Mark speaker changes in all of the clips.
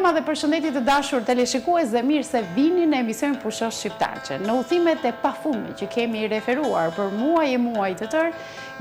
Speaker 1: mbrëma dhe përshëndetje të dashur teleshikues dhe mirë se vini në emisionin Pushosh Shqiptarçe. Në udhimet e pafundme që kemi referuar për muaj e muaj të tërë,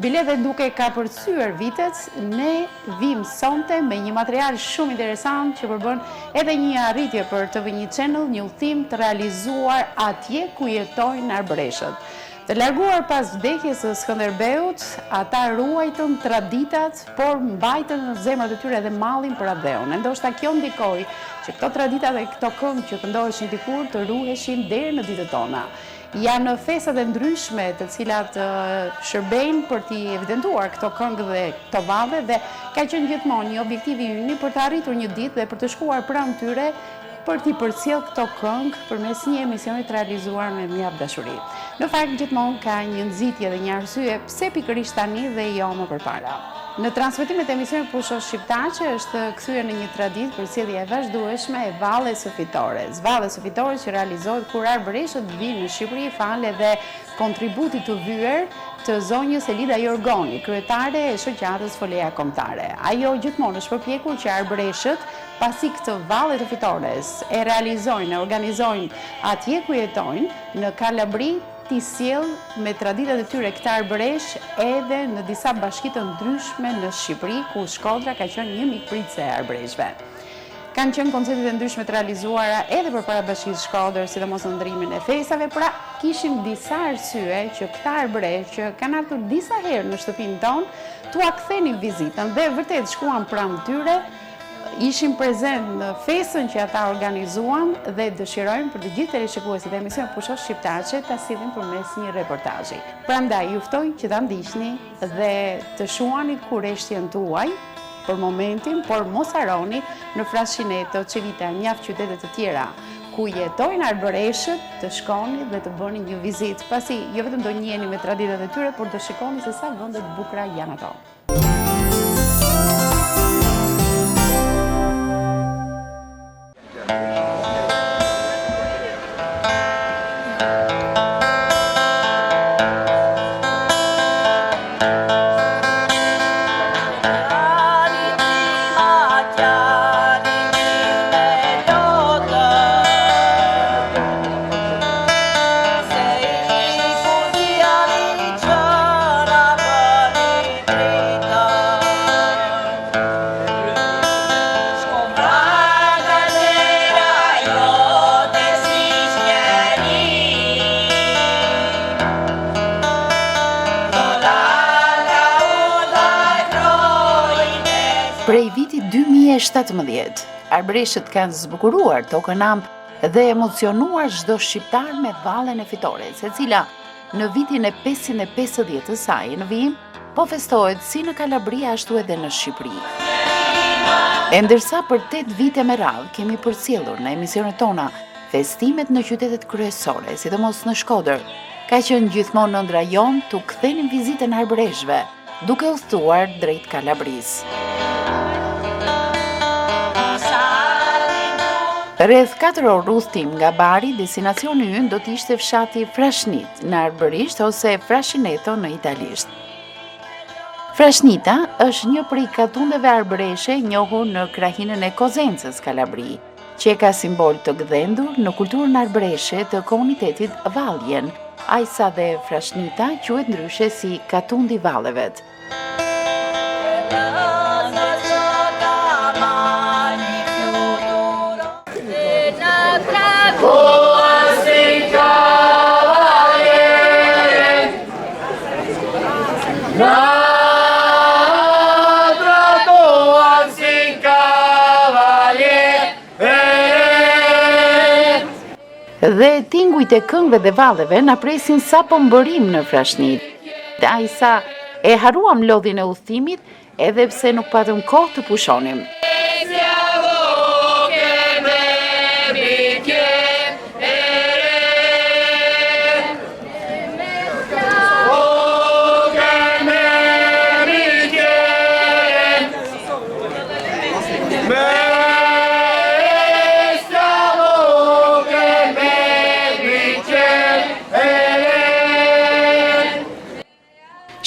Speaker 1: biletet duke ka përcyer vitet, ne vim sonte me një material shumë interesant që përbën edhe një arritje për TV1 Channel, një udhim të realizuar atje ku jetojnë arbreshët. Të larguar pas vdekjes së Skënderbeut, ata ruajtën traditat, por mbajtën në zemrat e tyre dhe mallin për atë. Ndoshta kjo ndikoi që këto tradita dhe këto këngë që këndoheshin dikur të ruheshin deri në ditët tona. Janë festat e ndryshme të cilat shërbejnë për t'i evidentuar këto këngë dhe këto valle dhe ka qenë gjithmonë një objektiv i ynë për të arritur një ditë dhe për të shkuar pranë tyre për t'i përcjell këto këngë përmes një emisioni të realizuar me mjaft dashuri. Në fakt gjithmonë ka një nxitje dhe një arsye pse pikërisht tani dhe jo më përpara. Në transmetimet e emisionit Pushosh Shqiptarçe është kthyer në një traditë përcjellja e vazhdueshme e Valles së Fitores. Valles së Fitores që realizohet kur arbreshët vinë në Shqipëri fal edhe kontributit të vyer të zonjës Elida Jorgoni, kryetare e shoqatës Folea Kombëtare. Ajo gjithmonë është përpjekur që arbreshët pasi këtë Valle të Fitores e realizojnë, e organizojnë atje ku jetojnë, në Kalabri, t'i sjell me traditat e tyre këta arbresh edhe në disa bashki të ndryshme në Shqipëri, ku Shkodra ka qenë një mikpritëse e arbreshve. Kanë qenë koncertet e ndryshme të realizuara edhe përpara bashkisë Shkodër, sidomos në ndrimin e festave, pra kishim disa arsye që këta arbresh që kanë ardhur disa herë në shtëpinë tonë, t'ua kthenin vizitën dhe vërtet shkuan pranë tyre, ishim prezent në festën që ata organizuan dhe dëshirojmë për të gjithë teleshikuesit e emisionit Pushosh Shqiptarçe ta sillim përmes një reportazhi. Prandaj ju ftoj që ta ndiqni dhe të shuani kurreshtjen tuaj për momentin, por mos harroni në Frashineto, Civita, mjaft qytete të tjera ku jetojnë arbreshët, të shkoni dhe të bëni një vizitë, pasi jo vetëm do njiheni me traditat e tyre, por do shikoni se sa vende të bukura janë ato. Prej vitit 2017, arbreshët kanë zbukuruar tokën Amp dhe emocionuar çdo shqiptar me Vallen e Fitores, e cila në vitin e 550 të saj në vijim po festohet si në Kalabri ashtu edhe në Shqipëri. E ndërsa për 8 vite me radhë kemi përcjellur në emisionet tona festimet në qytetet kryesore, sidomos në Shkodër, ka qenë gjithmonë ëndra jon t'u kthenin vizitën arbreshëve, duke udhëtuar drejt Kalabrisë. Rreth 4 orë udhëtim nga Bari, destinacioni ynë do të ishte fshati Frashnit në arbërisht ose Frashineto në italisht. Frashnita është një prej katundeve arbëreshe njohur në krahinën e Kozencës, Kalabri, që ka simbol të gdhendur në kulturën arbëreshe të komunitetit Valljen, ajsa dhe Frashnita quhet ndryshe si katundi valleve. Dhe tingujt e këngëve dhe valleve na presin sa po mbërim në Frashnit. Ajsa e haruam lodhin e udhëtimit edhe pse nuk patëm kohë të pushonim.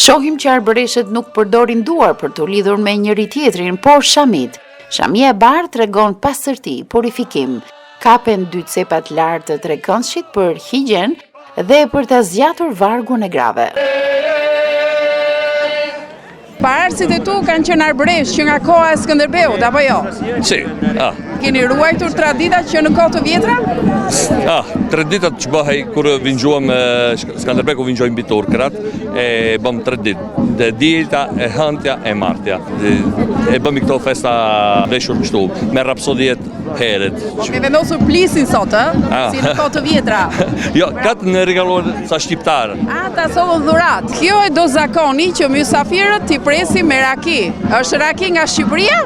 Speaker 1: Shohim që arbreshët nuk përdorin duar për të lidhur me njëri tjetrin, por shamit, Shamia e bardhë tregon pastërti, purifikim, kapen 2 cepat lartë të trekëndshit për higjen dhe për të zgjatur vargun e grave.
Speaker 2: Paraardhësit e tu kanë qenë arbëresh që nga koha e Skënderbeut, apo jo?
Speaker 3: Sì,
Speaker 2: Keni ruajtur traditat që në kohë të vjetra?
Speaker 3: traditat që bëhej kur vingjuam Skanderbeku vingjoj mbi turkrat e bëm 3 ditë. Dhe dielta, e hëntja, e martja. E bëmi këto festa veshur kështu, me rapsodiet heret.
Speaker 2: Me vendosur plisin sot, si në kohë të vjetra.
Speaker 3: Jo, katë në regaluar sa shqiptarë.
Speaker 2: Ta sollën dhurat. Kjo e do zakoni që mysafirët t'i presim me raki. Është raki nga Shqipëria?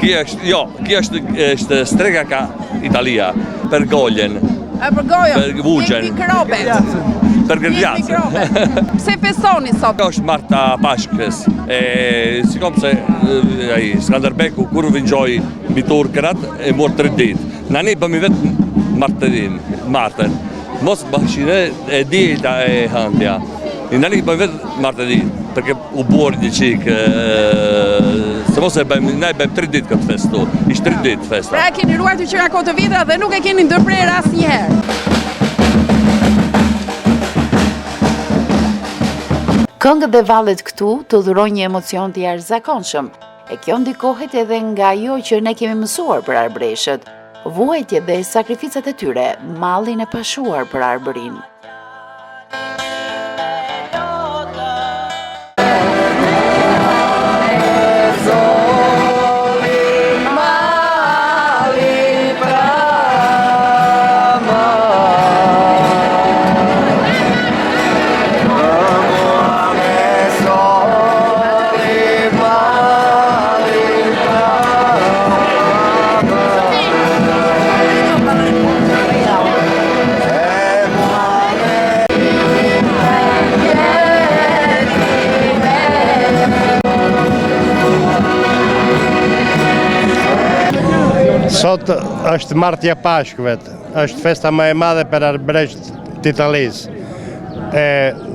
Speaker 3: Kjo është strega ka Italia, për goljen.
Speaker 2: Për gojën,
Speaker 3: për vugjen.
Speaker 2: Mikrobet.
Speaker 3: Për gërgjatë.
Speaker 2: Pse festoni sot?
Speaker 3: Kjo është marta Pashkës. Sikom se Skanderbeku kur vingjoj mbi turkrat e mor 3 ditë. Na ne bëmi vetë martën. Mos bashkine e dielta e hëntja. Na ne bëmi vetë martedin, perché u buor një qikë, se mos ne bëjmë 3 ditë këtë festu, ishtë 3 ditë festa.
Speaker 2: Pra keni ruajtur që nga kohë të vjetra dhe nuk e keni ndërprer asnjëherë.
Speaker 1: Këngët dhe vallet këtu të dhurojnë një emocion të jashtëzakonshëm, e kjo ndikohet edhe nga ajo që ne kemi mësuar për arbreshët, vuajtje dhe sakrificat e tyre, mallin e pashuar për arbërin.
Speaker 4: Sot është martja Pashkëve, është festa më e madhe për arbëresht të Italisë.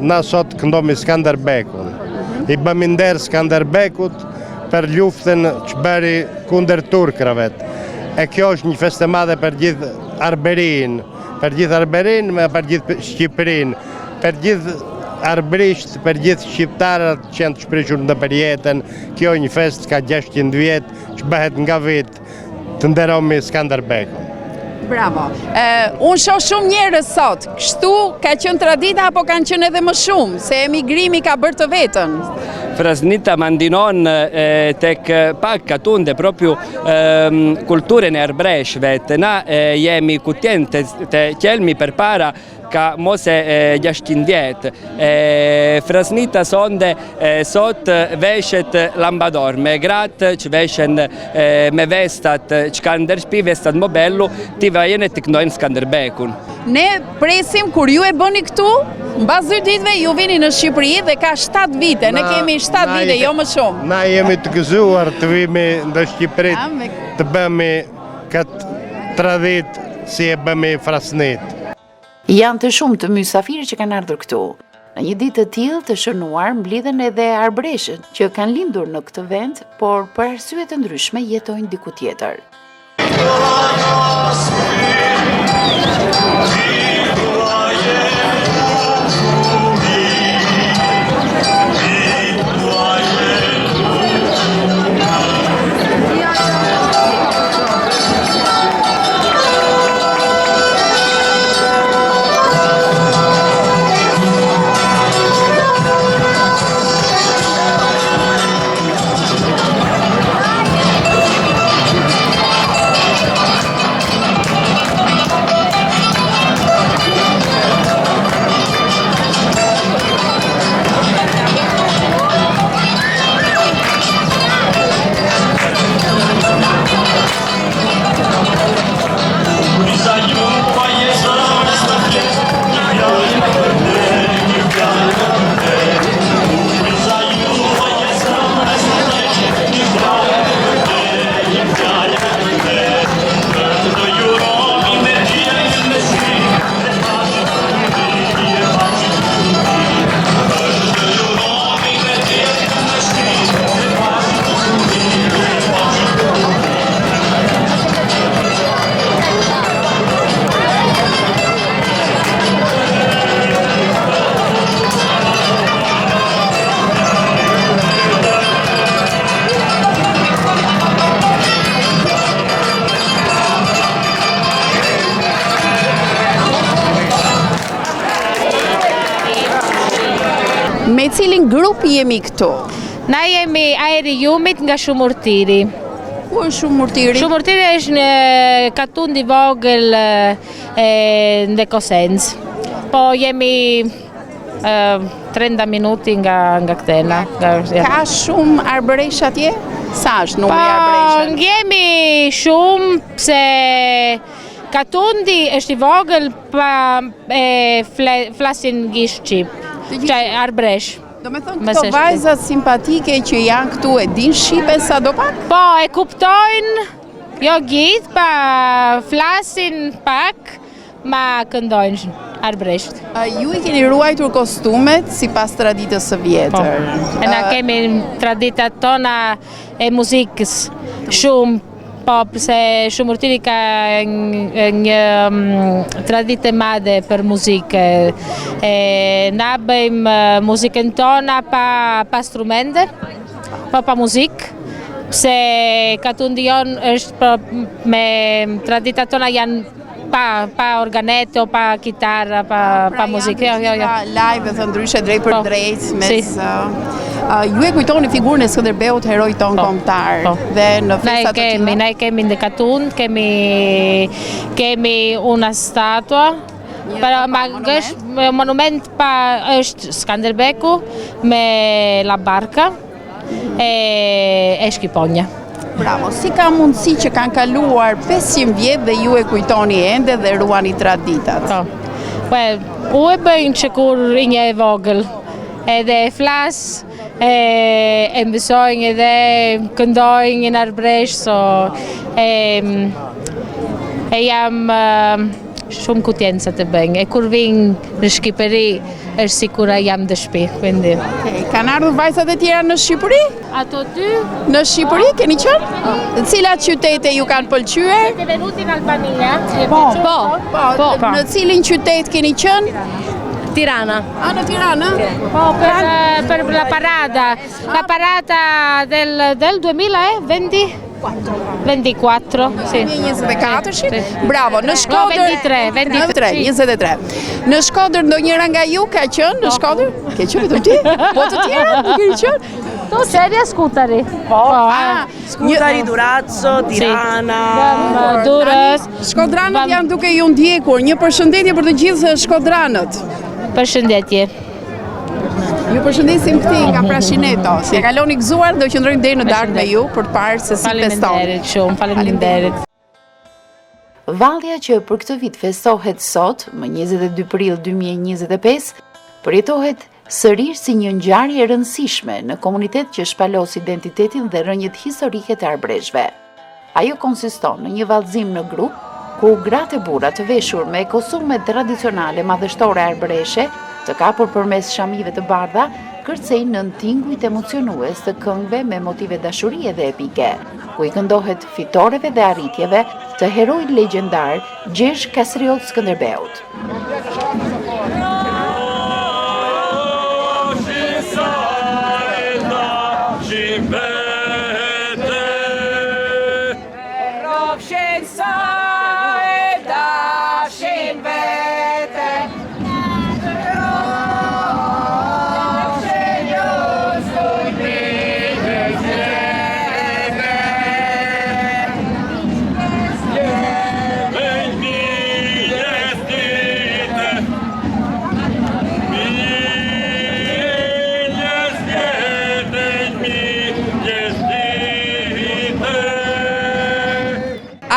Speaker 4: Na sot këndomi Skanderbekun. I bëmi nder Skanderbekut për luftën që bëri kundër turkrave. E kjo është një festë e madhe për gjithë Arberin, për gjithë Shqipërinë, për gjithë arbërisht, për gjithë shqiptarët që janë të shprehur në përjetën. Kjo një festë ka 600 vjet që bëhet nga vit. Të nderomi Skanderbekun.
Speaker 2: Bravo. Unë shoh shumë njerëz sot, kështu ka qenë tradita apo kanë qenë edhe më shumë, se emigrimi ka bërë të vetën?
Speaker 5: Frasnita mandinon tek pak katunde propju kulturën e arbreshve, na jemi kutjen të qelmi për para ka mos e 600 vjet. Frasnita sonde sot veshet lambador, me gratë që veshen me vestat që kanë ndërshpi, vestat më bellu, ti vajene të këndojnë Skanderbekun.
Speaker 2: Ne presim kur ju e bëni këtu, mbas 2 ditëve ju vini në Shqipëri dhe ka 7 vite, ne kemi 7 vite, jo më shumë.
Speaker 4: Na jemi të gëzuar të vimi në Shqipëri, të bëmi këtë tradit si e bëmi Frasnit.
Speaker 1: Janë të shumë të mysafirë që kanë ardhur këtu. Në një ditë të tillë të shënuar mblidhen edhe arbreshët që kanë lindur në këtë vend, por për arsye të ndryshme jetojnë diku tjetër. Me cilin grup jemi këtu?
Speaker 6: Na jemi Ajri Jumit nga Shumurtiri.
Speaker 1: Ku është Shumurtiri?
Speaker 6: Shumurtiri është në katund i vogël në Kosenc. Po jemi 30 minuti nga këtena.
Speaker 1: Ka shumë arbëresh atje? Sa është numri i arbëreshëve?
Speaker 6: Jemi shumë pse katundi është i vogël pa flasin gisht shqip. Qaj arbresh.
Speaker 1: Do me thënë këto vajzat simpatike që janë këtu e din shqipe sa do pak?
Speaker 6: Po, e kuptojnë, jo gjithë, pa flasin pak, ma këndojnë arbresht.
Speaker 1: Ju I keni ruajtur kostumet si pas traditës së vjetër.
Speaker 6: E na kemi traditat tona e muzikës shumë, po përse Shumurtiri ka një traditë e madhe për muzikë. Na bëjmë muzikën tona pa instrumente, pa muzikë, se katundi jon është me traditat tona janë pa organet o pa kitarë, pa muzikë.
Speaker 1: Live e thë ndryshe drejt për drejt. Ju e kujtoni figurën e Skënderbeut, heroj ton kombëtar. Dhe në festat të tilla.
Speaker 6: Ne kemi në katund, kemi una statua. Monument është Skanderbeku me la barka e Shqiponja.
Speaker 1: Bravo, si ka mundësi që kanë kaluar 500 vjet dhe ju e kujtoni ende dhe ruani traditat?
Speaker 6: U e bëjnë që kur një e vogël, edhe e flas, e mësojnë edhe këndojnë në arbresh, e jam shumë kutjenë sa të bëjnë. E kur vinë në Shqipëri, është si kura jam në shtëpi.
Speaker 1: Kanë ardhur vajzat e tjera në Shqipëri?
Speaker 6: Ato dy?
Speaker 1: Në Shqipëri keni qenë? Cilat qytete ju kanë pëlqyer?
Speaker 6: Siete venuti in Albania?
Speaker 1: Po. Në cilin qytet keni qenë?
Speaker 6: Tirana.
Speaker 1: Në Tirana?
Speaker 6: Per la parata del 2024, sì.
Speaker 1: 24, bravo, në Shkodër... 23. Në Shkodër ndonjëra nga ju ka qenë në Shkodër? Ke qenë vetëm ti? Po të tjera, nuk keni qenë?
Speaker 6: To seria Scutari.
Speaker 7: Scutari, Durazzo, Tirana.
Speaker 6: Durrës.
Speaker 1: Shkodranët janë duke ju ndjekur. Një përshëndetje për të gjithë shkodranët.
Speaker 6: Përshëndetje.
Speaker 1: Ju përshëndesim këti nga Prashineto. Se kaloni gëzuar do qëndrojmë deri në darkë me ju për të parë se si feston.
Speaker 6: Faleminderit shumë, faleminderit.
Speaker 8: Vallja që për këtë vit festohet sot, më 22 prill 2025, përjetohet sërish si një ngjarje e rëndësishme në komunitet që shpalos identitetin dhe rrënjët historike të arbreshve. Ajo konsiston në një vallëzim në grup, ku gratë e burra të veshur me kostume tradicionale madhështore arbreshe, të kapur përmes shamive të bardha, kërcejnë në tingujt emocionues të këngëve me motive dashurie dhe epike, ku I këndohet fitoreve dhe arritjeve të herojit legjendar Gjergj Kastriot Skënderbeut.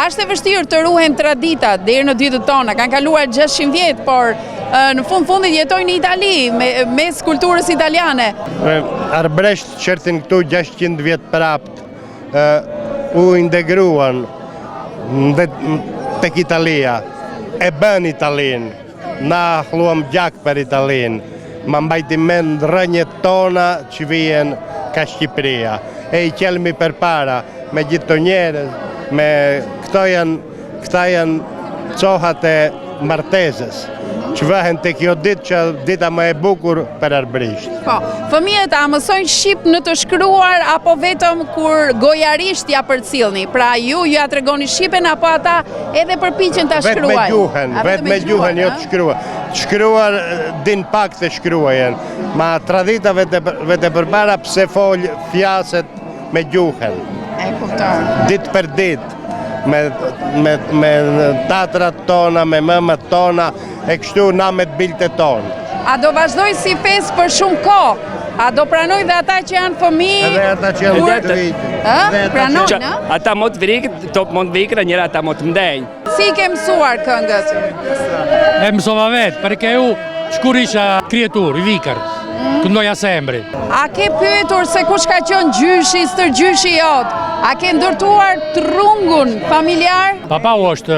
Speaker 1: Është e vështirë të ruhen traditat deri në ditët tona. Kanë kaluar 600 vjet, por në fundit jetojnë në Itali mes kulturës italiane.
Speaker 4: Arbresht qertin këtu 600 vjet prapt u integruan tek Italia. E bën Italin. Na hluam gjak për Italin. Ma mbajti mend rrënjët tona që vijen ka Shqipëria. E I qelmi përpara me gjithë të njerëz, me këta janë cohat e martezës, që vëhen të kjo ditë që dita më e bukur për arbrisht.
Speaker 1: Po, fëmijët a mësojnë shqip në të shkruar apo vetëm kur gojarisht ja përcillni? Pra ju ja tregoni shqipen apo ata edhe përpiqen ta shkruajnë?
Speaker 4: Vetë me gjuhën, jo të shkruaj. shkruar din pak të shkruajen, ma traditave të përbara pse fjaset me gjuhën.
Speaker 1: E kuptoj.
Speaker 4: Ditë për ditë, me tatrat tona, me mëmët tona, e kështu na me të biltet tonë.
Speaker 2: A do vazhdoj si fest për shumë kohë? A do pranoj dhe ata që janë fëmijë?
Speaker 4: Edhe ata që janë të vitë.
Speaker 2: Pranojnë, a?
Speaker 5: Ata më të vrikët, top më të vikra, njëra ata më të mdenjë.
Speaker 2: Si ke mësuar këngët?
Speaker 9: E mësova vetë, perché u shkur isha krijetur, I vikër, këndoja sembri.
Speaker 2: A ke pyetur se kush ka qenë gjyshi, stërgjyshi jot? A ke ndërtuar trungun familjar?
Speaker 9: Papau është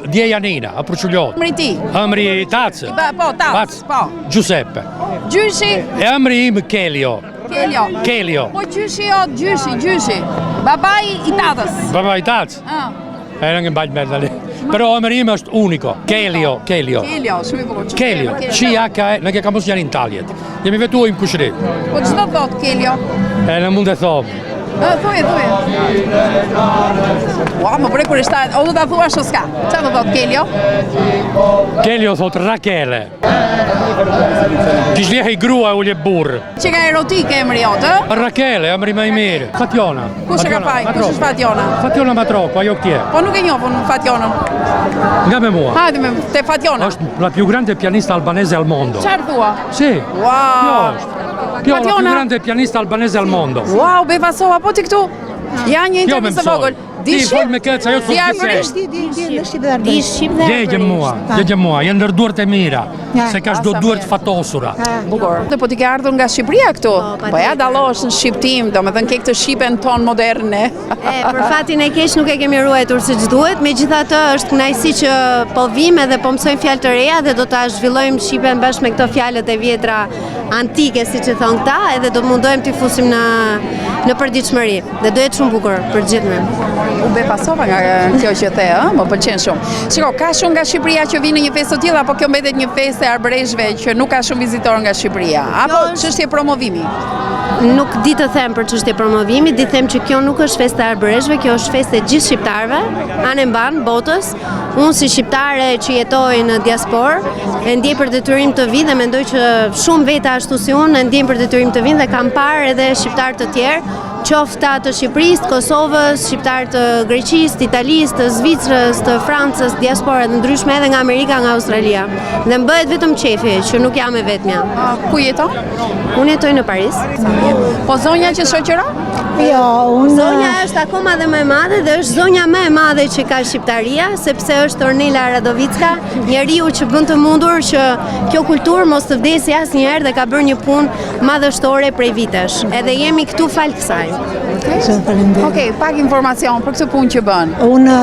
Speaker 9: djeja Nina, a Pruçullot.
Speaker 2: Emri ti?
Speaker 9: Emri Tacë.
Speaker 2: Po, Tacë, po.
Speaker 9: Giuseppe.
Speaker 2: Gjyshi?
Speaker 9: E emri im Kelio.
Speaker 2: Kelio. Po gjyshi jot, gjyshi. Babai I tatës.
Speaker 9: Babai Tacë. E në mbajt me tani. Però emri im është unico. Kelio.
Speaker 2: Kelio, shumë I bukur.
Speaker 9: Kelio. CHE, në ke kam mos janë në Italjet. Jemi vetu im kushrit.
Speaker 2: Po ç'do thot Kelio?
Speaker 9: E në mund e thomë.
Speaker 2: Thuaj. Ua, më prej kur ishte, o do ta thuash o s'ka? Qa do thot Kelio?
Speaker 9: Kelio thot Rakele. Kish vjehe I grua e ulje burë.
Speaker 2: Që ka erotike emri jotë?
Speaker 9: Rakele, emri më I mirë. Fatjona.
Speaker 2: Kush e ka faj? Kush është Fatjona?
Speaker 9: Fatjona Matroko, ajo këtje.
Speaker 2: Po nuk e njohun Fatjonën.
Speaker 9: Nga me mua.
Speaker 2: Hajde me te Fatjona.
Speaker 9: Është la più grande pianista albanese al mondo.
Speaker 2: Çfarë thua?
Speaker 9: Sì.
Speaker 2: Wow.
Speaker 9: Kjo la più grande pianista albanese al mondo.
Speaker 2: Wow, befasova, po ti këtu? Ja një intervistë e vogël.
Speaker 9: Ti fol me këtë, ajo
Speaker 2: Si
Speaker 9: arbërisht.
Speaker 10: Di shqip dhe
Speaker 9: Djegje mua, janë ndër duart e mira, se ka çdo duart fatosura.
Speaker 2: Bukur. Po ti ke ardhur nga Shqipëria këtu? Po ja dallohesh në shqiptim, domethënë ke këtë shqipen ton moderne.
Speaker 10: Për fatin e keq nuk e kemi ruajtur siç duhet, megjithatë është kënaqësi që po vim edhe po mësojmë fjalë të reja dhe do ta zhvillojmë shqipen bashkë me këto fjalët e vjetra antike, siç e thon këta, edhe do mundohem t'i fusim në përditshmëri. Dhe do jetë shumë bukur për gjithë ne.
Speaker 2: U befasova nga kjo që the, më pëlqen shumë. Shiko, ka shumë nga Shqipëria që vinë në një festë të tillë apo kjo mbetet një festë e arbreshve që nuk ka shumë vizitorë nga Shqipëria? Apo çështje promovimi?
Speaker 10: Nuk di të them për çështje promovimi, di them që kjo nuk është festë e arbreshve, kjo është festë e gjithë shqiptarëve, anë mban botës. Unë si shqiptare që jetoj në diasporë, e ndjej për detyrim të vi dhe mendoj që shumë veta ashtu si unë e ndjejnë për detyrim të vinë dhe kam parë edhe shqiptarë të tjerë, qofta të Shqipërisë, Kosovës, shqiptarë të Greqisë, të Italisë, të Zvicrës, të Francës, diaspora të ndryshme edhe nga Amerika, nga Australia. Dhe më bëhet vetëm qefi që nuk jam e vetmja.
Speaker 2: Ku jeton?
Speaker 10: Unë jetoj në Paris.
Speaker 2: Po zonja që shoqëron?
Speaker 10: Jo, zonja është akoma dhe më e madhe dhe është zonja më e madhe që ka Shqiptaria, sepse është Ornela Radovicka, njeriu që bën të mundur që kjo kulturë mos të vdesë asnjëherë dhe ka bërë një punë madhështore prej vitesh. Edhe jemi këtu fal kësaj.
Speaker 2: Okej, pak informacion për këtë punë që bën.
Speaker 11: Unë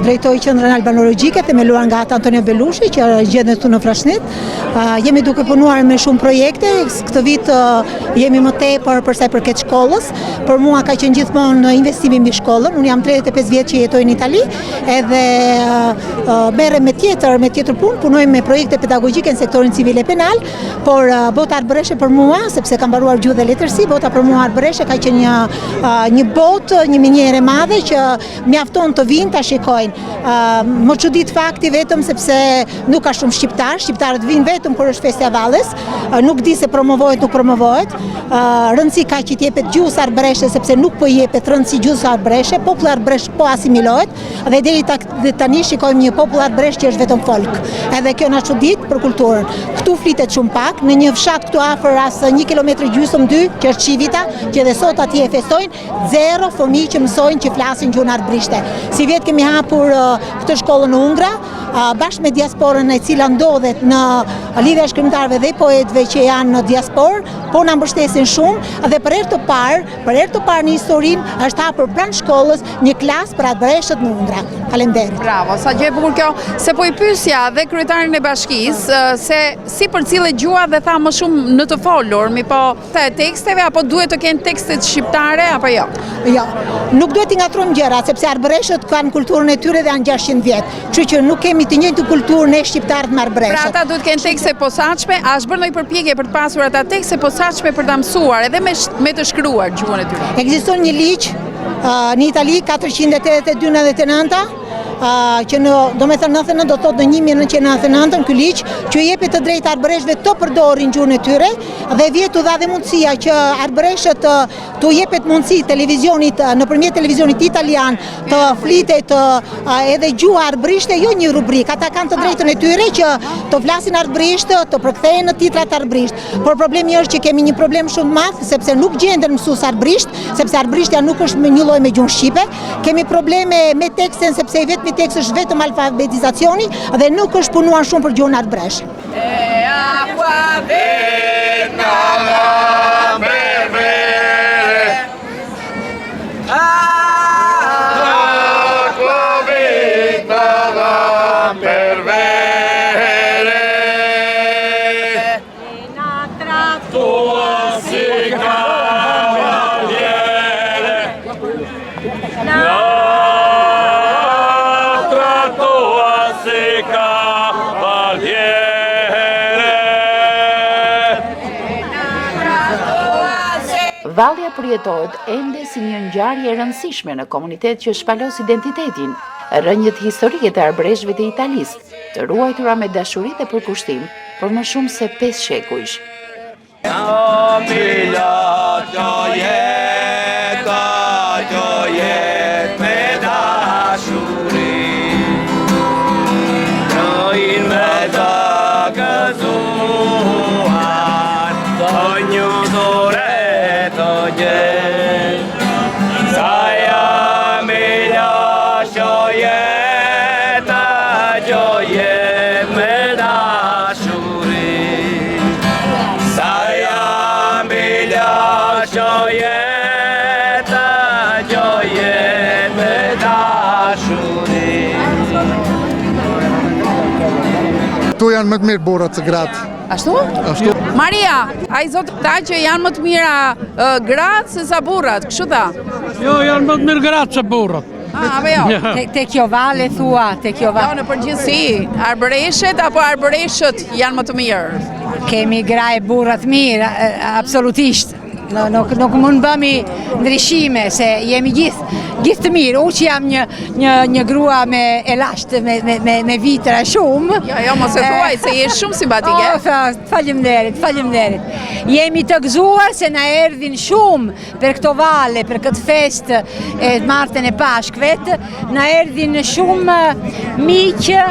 Speaker 11: drejtoj qendrën albanologjike themeluar nga Antonio Belushi që gjendet këtu në Frashnit. Jemi duke punuar me shumë projekte. Këtë vit jemi më tepër për sa i përket shkollës. Për mua ka qenë gjithmonë investimi mbi shkollën. Unë jam 35 vjet që jetoj në Itali edhe merrem me tjetër punë, punoj me projekte pedagogjike në sektorin civil e penal, por bota arbëreshe për mua, sepse kam mbaruar gjuhë dhe letërsi, bota për mua arbëreshe ka qenë një botë, një minjere madhe që mjafton të vinë ta shikojnë. Më çudit fakti vetëm sepse nuk ka shumë shqiptarët vinë vetëm kur është festa e Valles, nuk di se promovohet, nuk promovohet. Rëndësi ka që t'jepet gjuhës arbëreshe sepse nuk po jepet rëndësi gjuhës arbëreshe, populli arbëresh po asimilohet dhe deri tani shikojmë një popull arbëresh që është vetëm folk. Edhe kjo na çudit për kulturën. Ktu flitet shumë pak, në një fshat këtu afër as 1 kilometër gjysmë 2, që është Çivita, që edhe sot atje e festojnë, 0 fëmijë që mësojnë që flasin gjuhën arbërishe. Si vjet kemi hapur këtë shkollën në Ungra, bashkë me diasporën e cila ndodhet në lidhja e shkrimtarëve dhe poetëve që janë në diasporë, po na mbështesin shumë dhe për herë të parë në historinë është hapur pranë shkollës një klasë për arbëreshët në Undra. Faleminderit.
Speaker 2: Bravo, sa gjë e bukur kjo. Se po i pyesja dhe kryetarin e bashkisë se si përcillet gjuha dhe tha më shumë në të folur, mi po të teksteve apo duhet të kenë tekstet shqiptare apo jo?
Speaker 11: Jo, nuk duhet t'i ngatrojmë gjërat, sepse arbëreshët kanë kulturën e tyre dhe janë 600 vjet. Kështu që nuk kemi të njëjtën kulturë ne shqiptarët me arbëreshët.
Speaker 2: Pra ata duhet të kenë tekste posaçme, a është bërë ndonjë përpjekje për të pasur ata tekste posaçme për ta mësuar edhe me të shkruar gjuhën e tyre?
Speaker 11: Ekziston një ligj në Itali 482/99 që në, do me thënë 99 do thotë në 1999 ky ligj që jepet të drejtë arbëreshëve të përdorin gjuhën e tyre dhe vjetu dha dhe mundësia që arbëreshët të jepet mundësi televizionit nëpërmjet televizionit italian të flitet edhe gjuha arbërishte, jo një rubrikë. Ata kanë të drejtën e tyre që të flasin arbërisht, të përkthehen në titrat arbërisht. Por problemi është që kemi një problem shumë të madh sepse nuk gjenden mësues arbërisht, sepse arbërishtja nuk është me një lloj me gjuhën shqipe. Kemi probleme me tekstin sepse vetëm teksti është vetëm alfabetizacioni dhe nuk është punuar shumë për gjuhën arbëreshe.
Speaker 8: Vallja përjetohet ende si një ngjarje e rëndësishme në komunitet që shpalos identitetin, rrënjët historike të arbëreshëve të Italisë, të ruajtura me dashuri dhe përkushtim për më shumë se 5 shekujsh.
Speaker 12: Këtu janë më të mirë burrat se gratë.
Speaker 2: Ashtu? Maria, ai zot tha që janë më të mira gratë se sa burrat, kështu tha?
Speaker 9: Jo, janë më të mirë gratë se burrat.
Speaker 2: Apo jo?
Speaker 6: Te kjo vale thua, te kjo vale.
Speaker 2: Jo, në përgjithësi, arbëreshet apo arbëreshët janë më të mirë?
Speaker 6: Kemi gra e burrat mirë, absolutisht. Nuk mund bëmi ndryshime se jemi gjithë të mirë. U që jam një grua me elasht, me vitra shumë.
Speaker 2: Jo, mos e thuaj se je shumë simpatike.
Speaker 6: Faleminderit. Jemi të gëzuar se na erdhin shumë për këto vale, për këtë fest e martën e Pashkvet. Na erdhin shumë miqë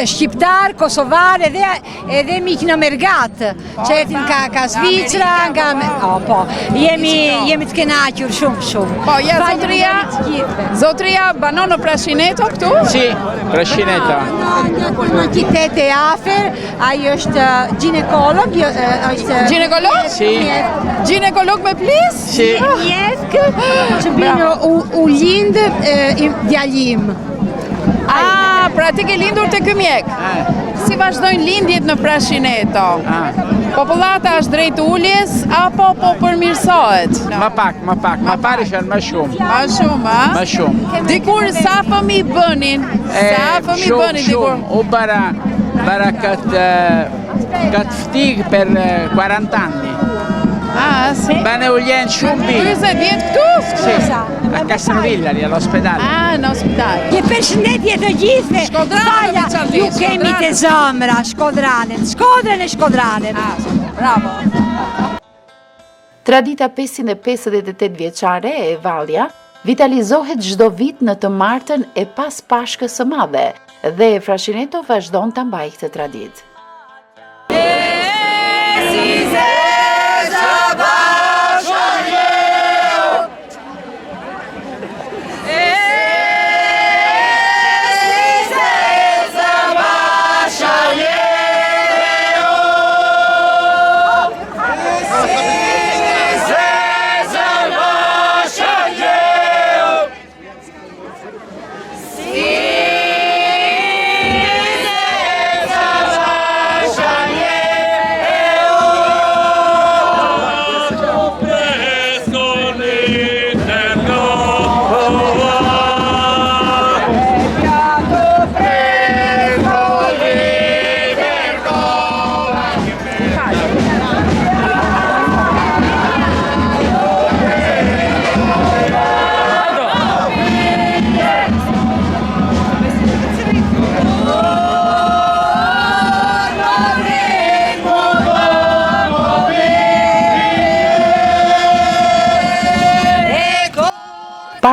Speaker 6: shqiptar, kosovar edhe miq në Mergat. Që erdhin ka Zvicra, jemi të kënaqur shumë.
Speaker 2: Po, ja, zotria banon në Prashineto këtu?
Speaker 5: Si, Prashineto.
Speaker 6: Në qytet e afër, ai është ginekolog.
Speaker 2: Ginekolog?
Speaker 5: Si.
Speaker 2: Ginekolog me plis?
Speaker 5: Si.
Speaker 6: Mjesk, që bino u lind djalim.
Speaker 2: Pra ti ke lindur të ky mjek? Si vazhdojnë lindjet në Prashineto? Popullata është drejt uljes apo po përmirësohet?
Speaker 5: Më pak, më parë janë më shumë.
Speaker 2: Më shumë, a?
Speaker 5: Më shumë.
Speaker 2: Dikur sa fëmijë bënin?
Speaker 5: Shumë. U bara këtë ftigë per 40 anni.
Speaker 2: Sì.
Speaker 5: Bene ullien shumë bi.
Speaker 2: 20 vjet këtu?
Speaker 5: Sì. A Castrovillari, all'ospedale.
Speaker 2: Në ospital.
Speaker 6: Je përshëndetje të gjithëve.
Speaker 2: Shkodranë,
Speaker 6: ju kemi të zëmra, Shkodranën.
Speaker 2: Bravo.
Speaker 8: Tradita 558 vjeçare e Vallja vitalizohet çdo vit në të martën e pas Pashkës së Madhe dhe Prashineto vazhdon ta mbajë këtë traditë.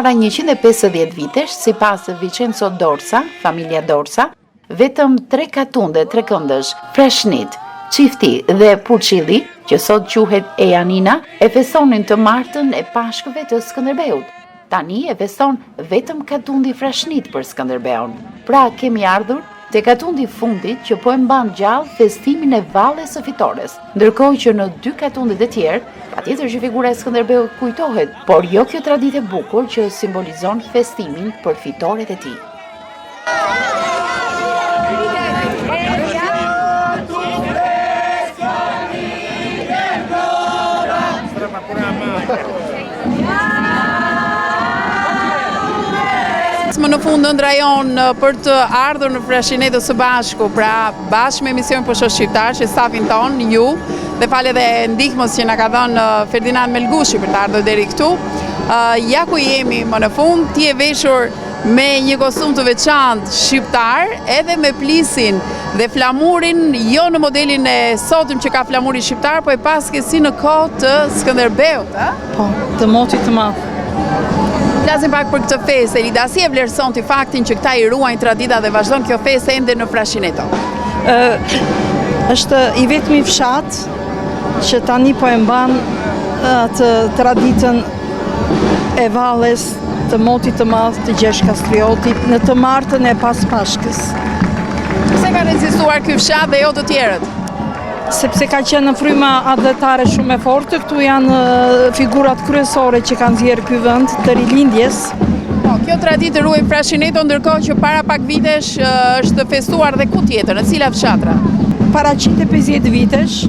Speaker 8: Përpara 150 vitesh, sipas Vincenzo Dorsa, familja Dorsa, vetëm 3 katunde, 3 këndësh, Freshnit, Çifti dhe Purçilli, që sot quhet Ejanina, e festonin të martën e Pashkëve të Skënderbeut. Tani e feston vetëm katundi Freshnit për Skënderbeun. Pra kemi ardhur te katundi fundit që po e mban gjallë festimin e Valles së Fitores, ndërkohë që në 2 katundet e tjerë, patjetër që figura e Skënderbeut kujtohet, por jo kjo traditë e bukur që simbolizon festimin për fitoret e tij.
Speaker 2: Më në fund në rajon për të ardhur në Frashinetën së bashku, pra bashkë me emisionin Pushosh Shqiptar, që stafin ton, ju, dhe fale dhe ndihmës që na ka dhënë Ferdinand Melgushi për të ardhur deri këtu. Ja ku jemi më në fund, ti e veshur me një kostum të veçantë shqiptar, edhe me plisin dhe flamurin, jo në modelin e sotëm që ka flamuri shqiptar, po e paske si në kohë të Skënderbeut, a?
Speaker 13: Po, të motit të madh.
Speaker 2: Flasim pak për këtë festë, Elida, si e vlerëson ti faktin që këta i ruajnë tradita dhe vazhdon kjo festë ende në Frashineto?
Speaker 13: Është i vetmi fshat që tani po e mban atë traditën e Valles të motit të madh të Gjergj Kastriotit në të martën e pas Pashkës.
Speaker 2: Pse ka rezistuar ky fshat dhe jo të tjerët?
Speaker 13: Sepse ka qenë në fryma atletare shumë e fortë, këtu janë figurat kryesore që kanë nxjerrë ky vend të rilindjes.
Speaker 2: Po, kjo traditë ruajnë Frashineto, ndërkohë që para pak vitesh është festuar dhe ku tjetër, në cila fshatra?
Speaker 13: Para 150 vitesh,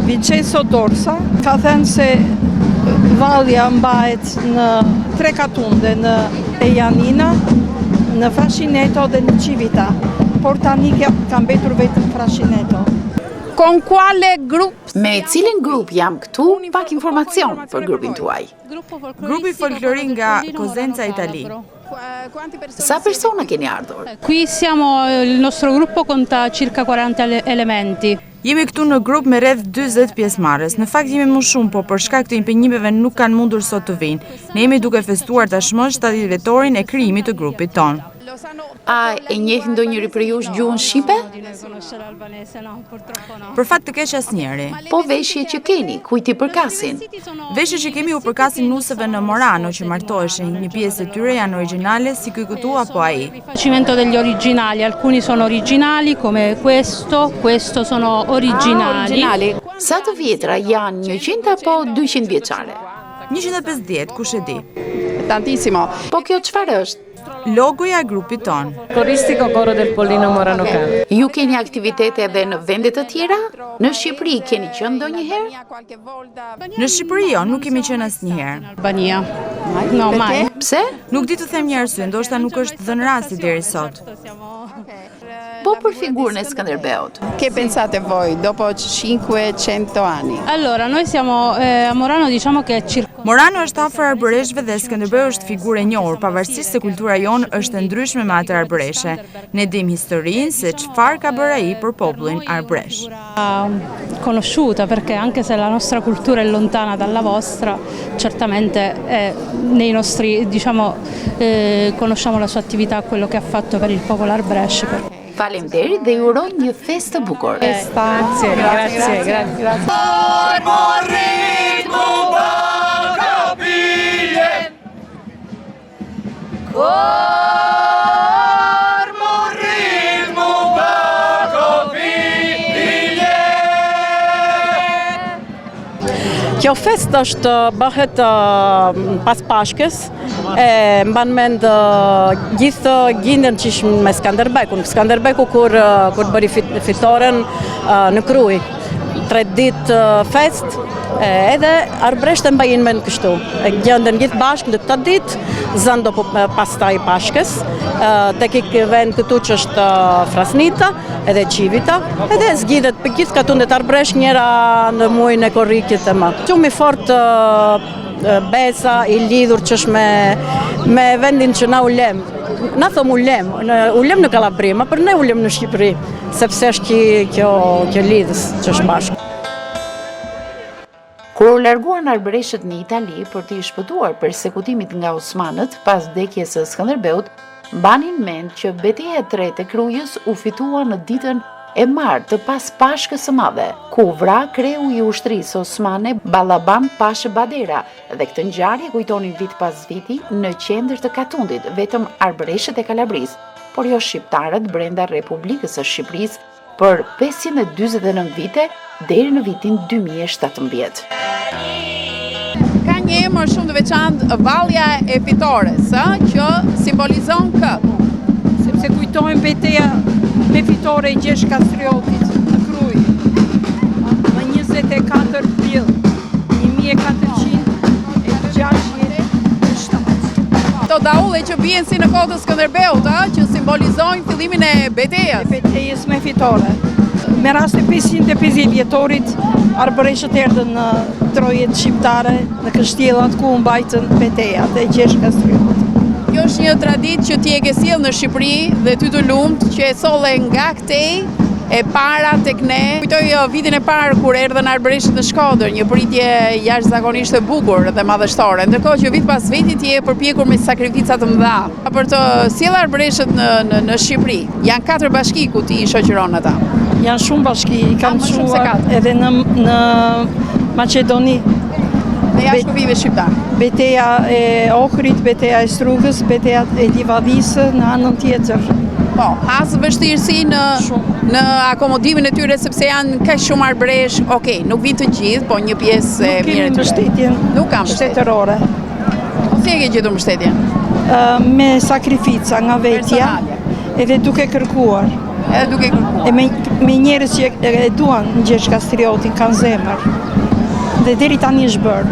Speaker 13: Vincenzo Dorsa ka thënë se vallja mbahet në 3 katunde, në Ejanina, në Frashineto dhe në Civita, por tani ka mbetur vetëm Frashineto.
Speaker 2: Con quale grup?
Speaker 8: Me cilin grup jam këtu, pak informacion për grupin tuaj.
Speaker 14: Grupi folklorik nga Cosenza, Itali.
Speaker 8: Sa persona keni ardhur?
Speaker 6: Qui siamo, il nostro gruppo conta circa 40 elementi.
Speaker 14: Jemi këtu në grup me rreth 40 pjesëmarrës. Në fakt jemi më shumë, po për shkak të impenjimeve nuk kanë mundur sot të vinë. Ne jemi duke festuar tashmë 70 vjetorin e krijimit të grupit ton.
Speaker 8: A e njeh ndonjëri për ju gjuhën shqipe?
Speaker 14: Për fat të keq asnjëri.
Speaker 8: Po veshje që keni, kujt i përkasin?
Speaker 14: Veshjet që kemi u përkasin nuseve në Morano që martoheshin, një pjesë e tyre janë origjinale si ky këtu apo ai.
Speaker 6: Facimento degli originali, alcuni sono originali come questo sono originali.
Speaker 8: Sa të vjetra janë 100 apo 200 vjeçare?
Speaker 14: 150, kush e di.
Speaker 2: Tantissimo.
Speaker 8: Po kjo çfarë është?
Speaker 14: Logoja e grupit ton.
Speaker 15: Coristico Coro del Pollino Morano Can.
Speaker 8: Ju keni aktivitete edhe në vende të tjera? Në Shqipëri keni qenë ndonjëherë?
Speaker 14: Në Shqipëri jo, nuk kemi qenë asnjëherë.
Speaker 6: Albania. No, mai.
Speaker 8: Pse?
Speaker 14: Nuk di të them një arsye, ndoshta nuk është dhënë rasti deri sot.
Speaker 8: Po për figurën e Skënderbeut.
Speaker 2: Che pensate voi dopo 500 anni?
Speaker 6: Allora, noi siamo a Morano, diciamo che
Speaker 14: Morano është afër arbëreshve dhe Skënderbeu është figurë e njohur, pavarësisht se kultura jonë është e ndryshme me atë arbëreshe. Ne dim historinë se çfarë ka bërë ai për popullin arbëresh.
Speaker 6: Conosciuta perché anche se la nostra cultura è lontana dalla vostra, certamente nei nostri, diciamo, conosciamo la sua attività, quello che ha fatto per il popolo arbëresh.
Speaker 8: Faleminderit dhe ju uroj një festë të bukur.
Speaker 15: Grazie.
Speaker 13: Kjo fest është bëhet pas Pashkës, mban mend gjithë gjendjen që ishte me Skënderbekun. Skënderbeku kur bëri fitoren në Kruj, 3 ditë fest, edhe arbëresht e mbajnë mend kështu. Gjenden gjithë bashkë në këtë ditë, zën dopo pastaj Pashkës, tek vend këtu që është Frasnita, edhe Civita, edhe zgjidhet për gjithë katundet arbëresh njëra në muajin e korrikit të më. Shumë i fort besa i lidhur që është me vendin që na ulem. Na thom ulem në Kalabri, ma për ne ulem në Shqipëri, sepse është kjo lidhës që është bashkë.
Speaker 8: Kur u larguan arbëreshët në Itali për të i shpëtuar persekutimit nga Osmanët pas vdekjes së Skënderbeut, mbanin mend që betejë e tretë e Krujës u fitua në ditën e martë të pas Pashkës së Madhe, ku vra kreu i ushtrisë osmane Ballaban Pasha Badera, dhe këtë ngjarje kujtonin vit pas viti në qendër të Katundit, vetëm arbëreshët e Kalabrisë, por jo shqiptarët brenda Republikës së Shqipërisë për 549 vite deri në vitin 2017.
Speaker 2: Ka një emër shumë të veçantë, Vallja e Fitores, që simbolizon kë?
Speaker 13: Sepse kujtojmë betejë me fitore i Gjesh Kastriotit në Krujë, më 24 prill 1467.
Speaker 2: Këto daulle që bien si në kohë të Skënderbeut, që simbolizojnë fillimin e betejës.
Speaker 13: Betejës me fitore. Me rast e 550 vjetorit, arbëreshët erdhën në trojet shqiptare, në kështjellat ku u mbajtën betejat e Gjesh Kastriotit.
Speaker 2: Kjo është një traditë që ti e ke sjellë në Shqipëri dhe ty të lumtë që e solle nga këtej e para tek ne. Kujtoj vitin e parë kur erdhën arbëreshët në Shkodër, një pritje jashtëzakonisht e bukur dhe madhështore, ndërkohë që vit pas viti ti je përpjekur me sakrifica të mëdha për të sjellë arbëreshët në Shqipëri. Janë 4 bashki ku ti i shoqëron ata.
Speaker 13: Janë shumë bashki, kam çuar edhe në Maqedoni.
Speaker 2: Në jashtë shqiptar.
Speaker 13: Beteja e Ohrit, beteja e Strugës, beteja e Livadisë në anën tjetër.
Speaker 2: Po, hasë vështirësi në akomodimin e tyre sepse janë kaq shumë arbëresh. Okej, nuk vinë të gjithë, po një pjesë e mirë e tyre.
Speaker 13: Nuk kemi mbështetjen.
Speaker 2: Nuk kam
Speaker 13: shtetërore.
Speaker 2: Si e ke gjetur mbështetjen?
Speaker 13: Me sakrifica nga vetja, edhe duke kërkuar. E me njerëz që e duan në Gjesh Kastriotin, kanë zemër. Dhe deri tani është bërë.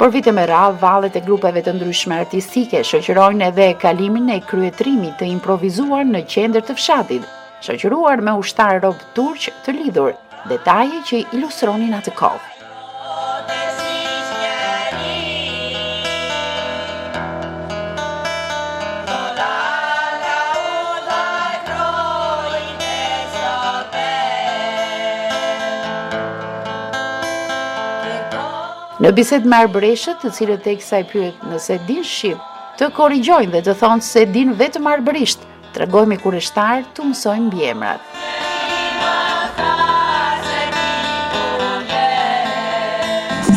Speaker 8: Por vite me radhë, vallet e grupeve të ndryshme artistike shoqërojnë edhe kalimin e kryetrimit të improvizuar në qendër të fshatit, shoqëruar me ushtar rob turq të lidhur, detaje që ilustronin atë kohë. Në bisedë me arbëreshët, të cilët teksa i pyet nëse din shqip, të korrigjojnë dhe të thonë se din vetëm arbërisht, tregojmë kurreshtar të mësojnë mbiemrat.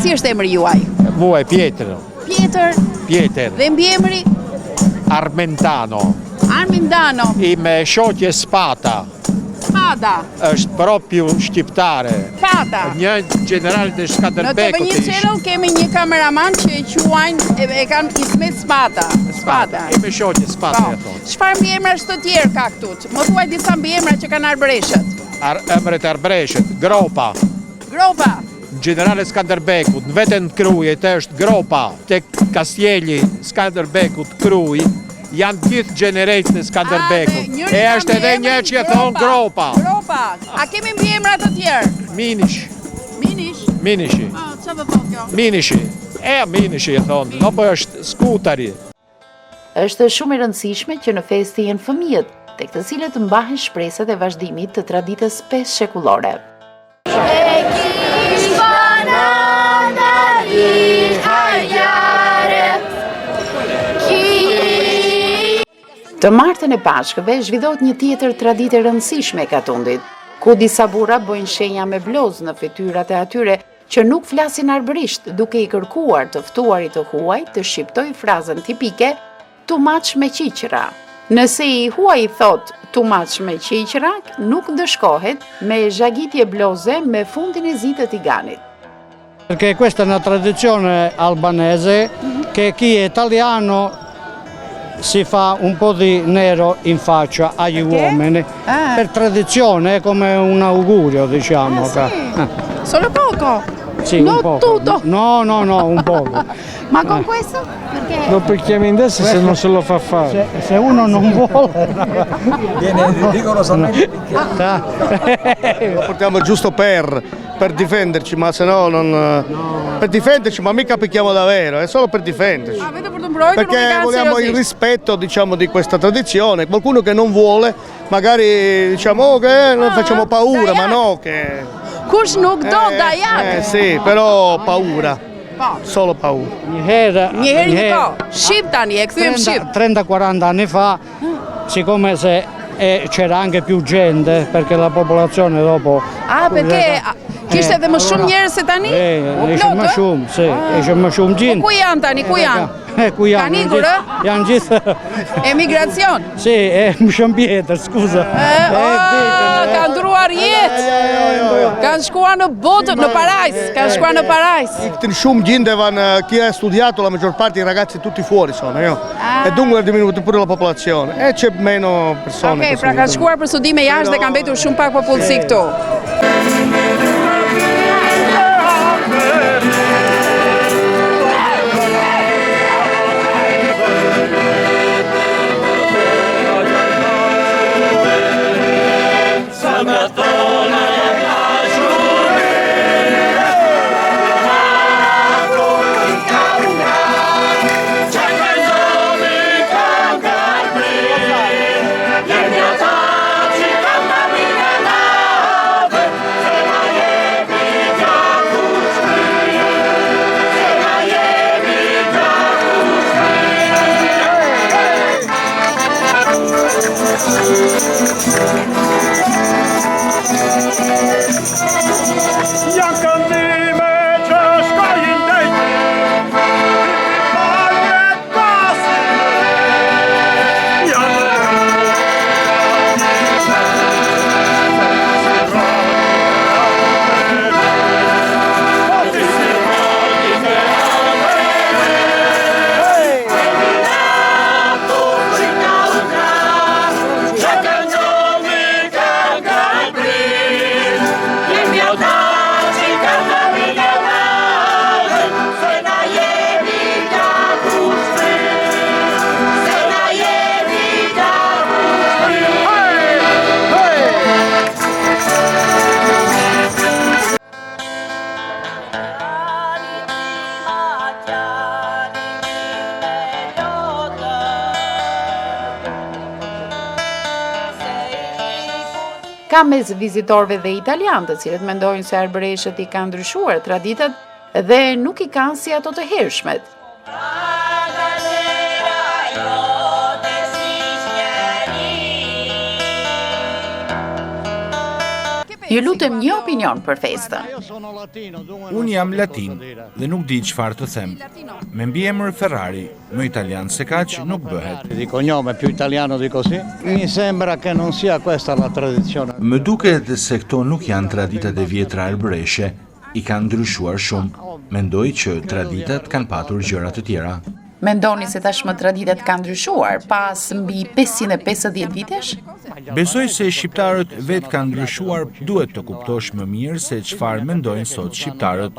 Speaker 2: Si është emri juaj?
Speaker 16: Muaj Pjetër.
Speaker 2: Pjetër. Dhe mbiemri?
Speaker 16: Armentano.
Speaker 2: Armindano.
Speaker 16: Ime shoqe Spata.
Speaker 2: Spada.
Speaker 16: Është propju shqiptare.
Speaker 2: Spada.
Speaker 16: Një general të
Speaker 2: Në
Speaker 16: Skënderbekut
Speaker 2: TV1 Channel kemi një kameraman që e quajnë e kanë Ismet Spada. Spada.
Speaker 16: Kemi shoqë Spada e thonë.
Speaker 2: Çfarë mbiemrash të tjerë ka këtu? Më thuaj disa mbiemra që kanë Arbreshët.
Speaker 16: Emret e Arbreshët, Gropa.
Speaker 2: Gropa.
Speaker 16: Generale Skënderbekut, në vetën kruje të është Gropa, tek Kastjeli Skënderbekut kruj, janë gjithë gjenerejt në Skënderbekut. E është edhe një që e thonë Gropa.
Speaker 2: Gropa. A kemi mbiemra të tjerë?
Speaker 16: Minish.
Speaker 2: Minish?
Speaker 16: Minishi.
Speaker 2: Çfarë do thotë kjo?
Speaker 16: Minishi. Minishi e thonë, no po është skutari.
Speaker 8: Është shumë e rëndësishme që në festi jenë fëmijët, tek të cilët mbahen shpresat e vazhdimit të traditës 5 shekullore. Të martën e Pashkëve zhvillohet një tjetër traditë e rëndësishme e Katundit, ku disa burra bëjnë shenja me blozë në fytyrat e atyre që nuk flasin arbërisht, duke i kërkuar të ftuarit të huaj të shqiptoj frazën tipike "tu maç me qiqra". Nëse i huaj i thot "tu maç me qiqra", nuk ndëshkohet me zhagitje bloze me fundin e zi të tiganit.
Speaker 17: Perché questa è una tradizione albanese che chi è italiano si fa un po' di nero in faccia agli uomini, per tradizione, è come un augurio, diciamo.
Speaker 2: Sì. Solo poco?
Speaker 17: Sì,
Speaker 2: non
Speaker 17: un poco.
Speaker 2: Tutto?
Speaker 17: No, un poco.
Speaker 2: Ma con questo? Perché?
Speaker 18: Lo picchiamo in destra se non se lo fa fare.
Speaker 17: Se uno non vuole...
Speaker 18: Viene rigorosamente picchiato.
Speaker 4: Lo portiamo giusto per difenderci, ma se no non... Per difenderci, ma mica picchiamo davvero, è solo per difenderci. Perché vogliamo il rispetto, diciamo, di questa tradizione. Qualcuno che non vuole, magari diciamo che noi facciamo paura, ma no che...
Speaker 2: Kush nuk do dajak?
Speaker 4: Sì, però paura. Solo paura.
Speaker 2: Njëherë po, shqip tani, e kthyem shqip.
Speaker 17: 30-40 anni fa, siccome c'era anche più gente, perché la popolazione dopo...
Speaker 2: Ah, perché kishte edhe më shumë njerëz se tani?
Speaker 17: Ishte më shumë, sì, ishte më shumë gjindë.
Speaker 2: Po ku janë tani, ku janë?
Speaker 17: Ku janë?
Speaker 2: Kanë ikur,
Speaker 17: janë gjithë...
Speaker 2: Emigracion?
Speaker 17: Sì, më shumë pjetër, scusa.
Speaker 2: Kanë ndruar jetë. Kanë shkuar në botë, në parajs. Kanë shkuar në parajs.
Speaker 4: Shumë gjinde chi ha studiato, la maggior parte dei ragazzi tutti fuori sono, e dunque è diminuita pure la popolazione e c'è meno persone.
Speaker 2: Ok, pra kanë shkuar për studime jashtë dhe kanë mbetur shumë pak popullsi këtu.
Speaker 8: Ka mes vizitorëve dhe italianë, të cilët mendojnë se arbëreshët i kanë ndryshuar traditat dhe nuk i kanë si ato të hershmet. Ju lutem një opinion për festën.
Speaker 19: Unë jam latin dhe nuk di çfarë të them. Me mbiemër Ferrari, më italian se kaq nuk bëhet.
Speaker 17: Di cognome più italiano di così? Mi sembra che non sia questa la tradizione.
Speaker 19: Më duket se këto nuk janë traditat e vjetra arbëreshe, i kanë ndryshuar shumë. Mendoj që traditat kanë patur gjëra të tjera.
Speaker 8: Mendoni se tashmë traditat kanë ndryshuar pas mbi 550 vitesh?
Speaker 19: Besoj se shqiptarët vetë kanë ndryshuar, duhet të kuptosh më mirë se çfarë mendojnë sot shqiptarët.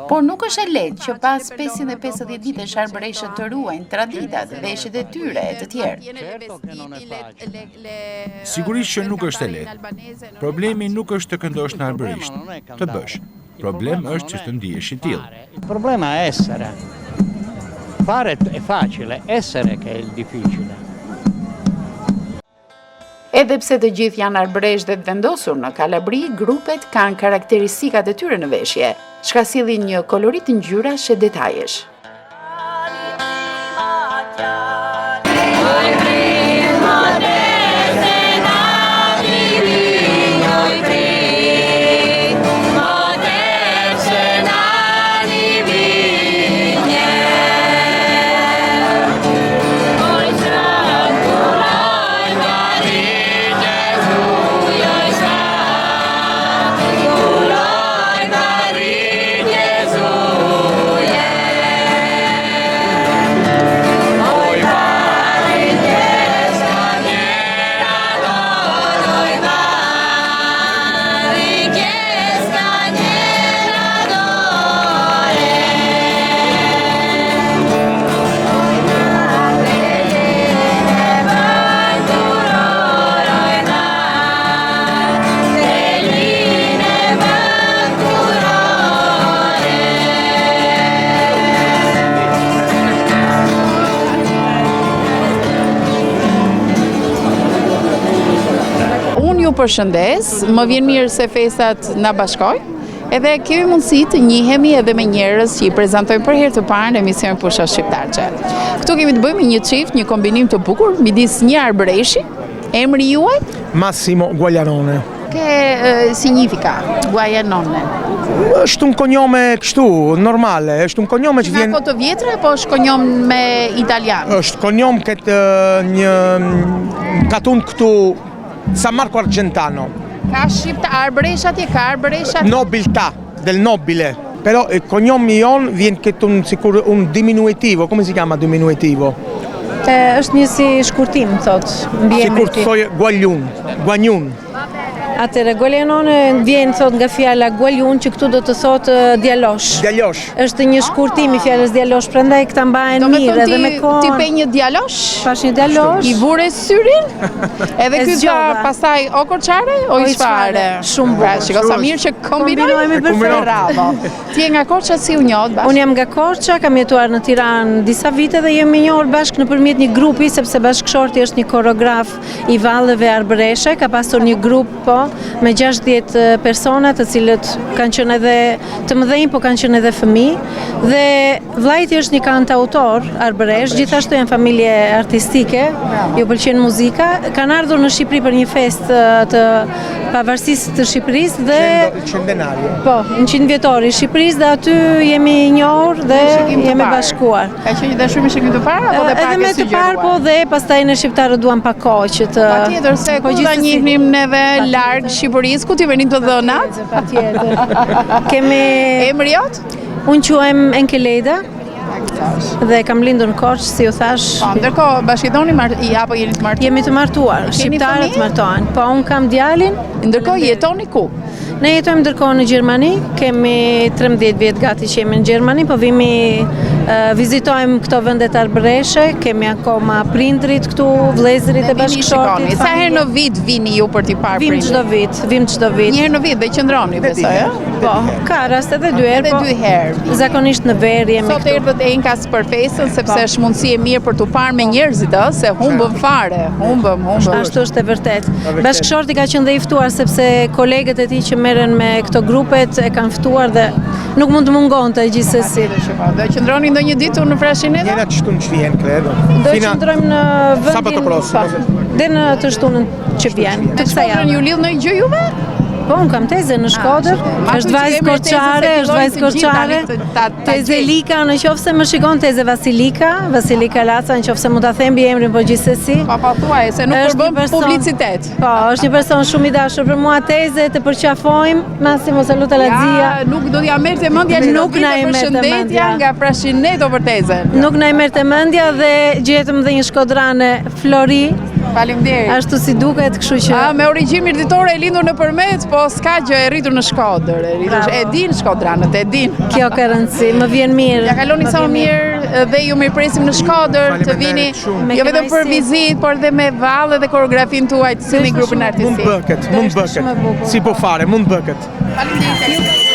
Speaker 8: Por nuk është e lehtë që pas 550 vitesh arbëreshët të ruajnë traditat, veshjet e tyre e të tjerë.
Speaker 19: Sigurisht që nuk është e lehtë. Problemi nuk është të këndosh në arbërisht, të bësh. Problem është që të ndihesh i tillë.
Speaker 17: Il problema è essere. Fare è facile, essere che è il difficile.
Speaker 8: Edhe pse të gjithë janë arbëresh dhe të vendosur në Kalabri, grupet kanë karakteristikat e tyre në veshje, çka sillin një kolorit ngjyrash e detajesh.
Speaker 2: Përshëndes, më vjen mirë se festat na bashkojnë, edhe kemi mundësi të njihemi edhe me njerëz që i prezantojmë për herë të parë në emisionin Pusha Shqiptarçe. Këtu kemi të bëjmë një çift, një kombinim të bukur midis një arbëreshi. Emri juaj?
Speaker 18: Massimo Guaglianone.
Speaker 2: Che significa Guaglianone?
Speaker 18: Është un cognome kështu, normale, është un cognome që vjen...
Speaker 2: Nga kohë të vjetra apo është konjom me italian?
Speaker 18: Është konjom këtë një katun këtu San Marco Argentano.
Speaker 2: Ka shqiptar arbëresh atje, ka arbëresh atje?
Speaker 18: Nobiltà, del nobile. Però il cognome jon vjen këtë un diminutivo, come si chiama diminutivo?
Speaker 6: Është një si shkurtim, thot, mbi emrin.
Speaker 18: Sikur të thoj Guagnun.
Speaker 6: Atëre Guaglianone vjen thot nga fjala Guagliun, që këtu do të thot djalosh.
Speaker 18: Djalosh.
Speaker 6: Është një shkurtim i fjalës djalosh, prandaj këta mbahen mirë edhe me kohën.
Speaker 2: Ti pe një djalosh?
Speaker 6: Pash një djalosh.
Speaker 2: I vure syrin? Edhe ky ka pastaj o korçare o i çfarë?
Speaker 6: Shumë bukur.
Speaker 2: Shiko sa mirë që kombinojmë perfekt. Bravo. Ti je nga Korça, si u njohët bashkë?
Speaker 6: Unë jam nga Korça, kam jetuar në Tiranë disa vite dhe jemi njohur bashkë nëpërmjet një grupi, sepse bashkëshorti është një koreograf i vallëve arbëreshe, ka pasur një grup me 60 persona, të cilët kanë qenë edhe të mëdhenj, po kanë qenë edhe fëmijë, dhe vllajti është një kantautor arbëresh, gjithashtu janë familje artistike, ju pëlqen muzika, kanë ardhur në Shqipëri për një festë të pavarësisë të Shqipërisë dhe
Speaker 18: Centenario.
Speaker 6: Po, në 100 vjetori i Shqipërisë, dhe aty jemi njohur dhe jemi bashkuar.
Speaker 2: Ka qenë një dashuri me shikim të parë apo dhe pak
Speaker 6: edhe me të parë, po dhe pastaj ne shqiptarët duam pak kohë që të...
Speaker 2: Patjetër, se ku ta njihnim neve larg Shqipërisë, ku ti venin të dhënat?
Speaker 6: Patjetër. Kemi...
Speaker 2: Emri jot?
Speaker 6: Unë quhem Enkeleda dhe kam lindur në Korçë, si u thash.
Speaker 2: Ndërkohë, bashkëjetoni apo jeni të martuar?
Speaker 6: Jemi të martuar, shqiptarët martohen. Po, unë kam djalin.
Speaker 2: Ndërkohë jetoni ku?
Speaker 6: Ne jetojmë ndërkohë në Gjermani, kemi 13 vjet gati që jemi në Gjermani, po vimi vizitojmë këto vendet arbëreshe, kemi akoma prindrit këtu, vëllezërit e bashkëshortit.
Speaker 2: Sa herë në vit vini ju për t'i parë prindrit?
Speaker 6: Vim çdo vit.
Speaker 2: Një herë në vit dhe qëndroni, besoj, ë?
Speaker 6: Po, ka raste edhe 2 herë,
Speaker 2: po. Edhe 2 herë.
Speaker 6: Zakonisht në verë jemi këtu.
Speaker 2: Sot erdhët enkas për festën, sepse është mundësi e mirë për t'u parë me njerëzit, ë, se humbëm fare, humbëm.
Speaker 6: Ashtu është e vërtet. Bashkëshorti ka qenë dhe i ftuar, sepse kolegët e tij që merren me këto grupet e kanë ftuar dhe nuk mund të mungonte gjithsesi.
Speaker 2: Do qëndroni ndonjë ditë në Frashineta?
Speaker 18: Jena të shtunë që vjen, credo.
Speaker 6: Do qëndrojmë në vendin
Speaker 18: sabato prossimo.
Speaker 6: Dhe në të shtunën që vjen.
Speaker 2: Të kësa janë? Ju lidh në gjë juve?
Speaker 15: Po, unë kam teze në Shkodër, është vajzë Korçare, teze Lika, në qoftë se më shikon teze Vasilika Laca, në qoftë se mund ta them mbi emrin, po gjithsesi.
Speaker 2: Pa thuaj, se nuk përbën publicitet.
Speaker 15: Po, është një person shumë i dashur për mua, teze të përqafojmë, Massimo Saluta Lazia.
Speaker 2: Nuk do t'ja merrte mendja që nuk na e përshëndetja nga Prashineto për tezën.
Speaker 15: Nuk na e merrte mendja dhe gjetëm dhe një shkodrane Flori.
Speaker 2: Faleminderit.
Speaker 15: Ashtu si duket, kështu që
Speaker 2: me origjinë mirditore e lindur në Përmet, po s'ka gjë, e rritur në Shkodër. E din shkodranët, e din.
Speaker 15: Kjo ka rëndësi, më vjen mirë.
Speaker 2: Ja kaloni sa më mirë dhe ju mirëpresim në Shkodër të vini jo vetëm për vizitë, por edhe me valle dhe koreografinë tuaj të sillni grupin artistik.
Speaker 18: Mund bëket. Si po fare, mund bëket.
Speaker 2: Faleminderit.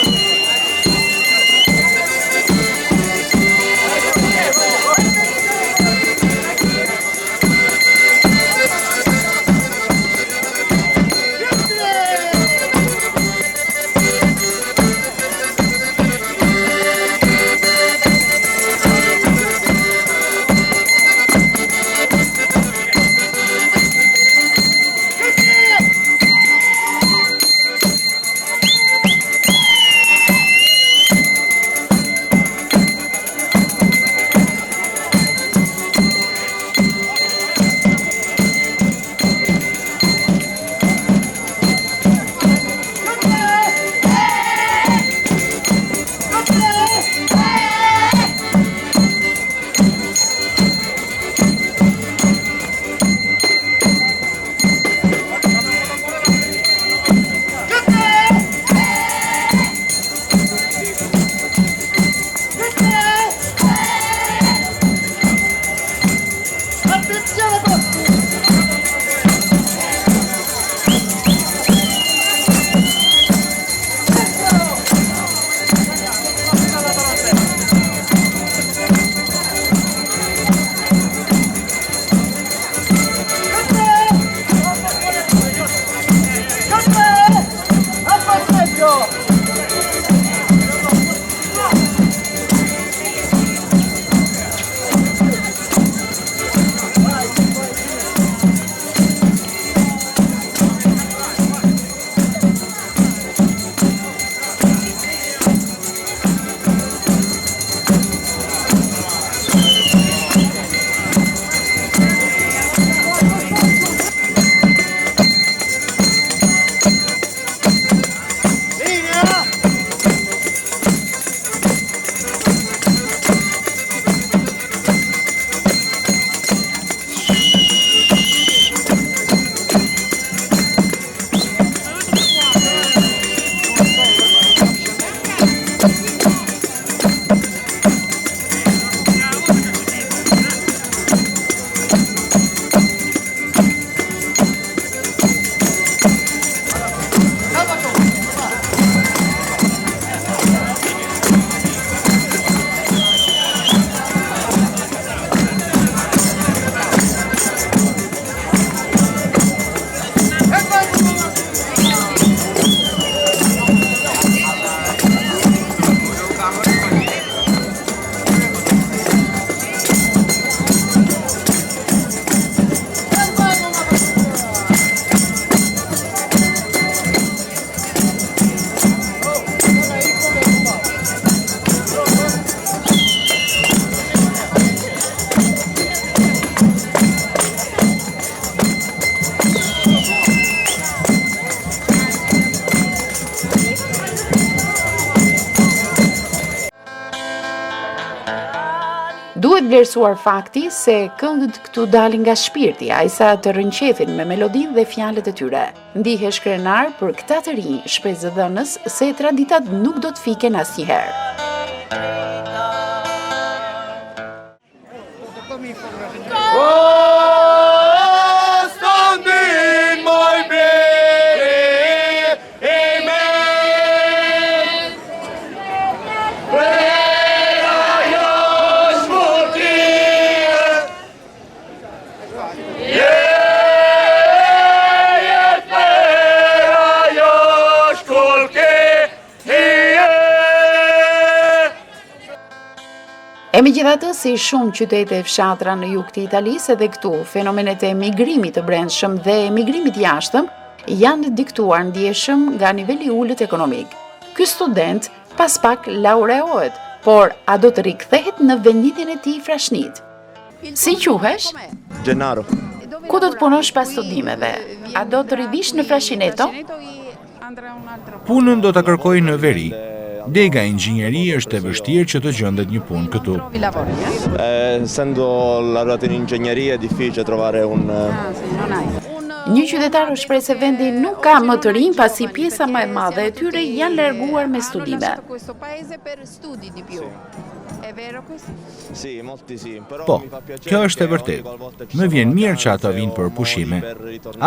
Speaker 8: Duhet vlerësuar fakti se këngët këtu dalin nga shpirti, ajsa të rënqethin me melodinë dhe fjalët e tyre. Ndihesh krenar për këta të rinj, shpes zëdhënës se traditat nuk do të fiken asnjëherë. E megjithatë, si shumë qytete e fshatra në jug të Italisë, edhe këtu fenomenet e emigrimit të brendshëm dhe emigrimit jashtëm janë diktuar ndjeshëm nga niveli ulët ekonomik. Ky student pas pak laureohet, por a do të rikthehet në vendindjen e tij frashnit? Si quhesh?
Speaker 20: Gennaro.
Speaker 8: Ku do të punosh pas studimeve? A do të rivish në Frascineto?
Speaker 19: Punën do ta kërkoj në veri. Dega inxhinjeri është e vështirë që të gjendet një punë këtu.
Speaker 20: Essendo laureato in ingegneria è difficile trovare un
Speaker 8: Një qytetar u shpreh se vendi nuk ka më të rinj pasi pjesa më e madhe e tyre janë larguar me studime.
Speaker 19: Po, kjo është e vërtet. Më vjen mirë që ata vinë për pushime,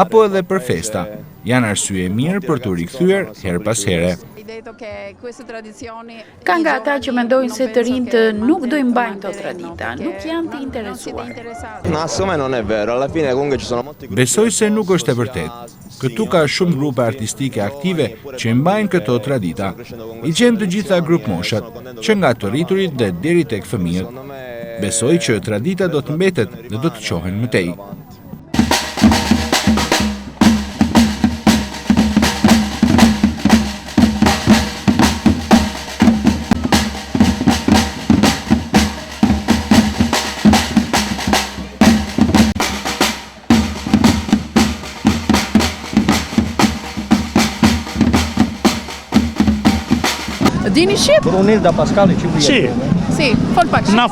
Speaker 19: apo edhe për festa. Janë arsye mirë për të rikthyer her pas here.
Speaker 8: Ka nga ata që mendojnë se të rinjtë nuk do i mbajnë këto tradita, nuk janë të interesuar.
Speaker 20: No, secondo me non è vero, alla fine comunque ci sono molti.
Speaker 19: Besoj se nuk është e vërtet. Këtu ka shumë grupe artistike aktive që mbajnë këto tradita. I gjen të gjitha grup moshat, që nga të rriturit dhe deri tek fëmijët. Besoj që tradita do të mbetet dhe do të qohen më tej.
Speaker 2: Dini shqip?
Speaker 17: Brunilda Pascali që vjen.
Speaker 9: Sì.
Speaker 2: Si, fol pak shqip.
Speaker 9: Na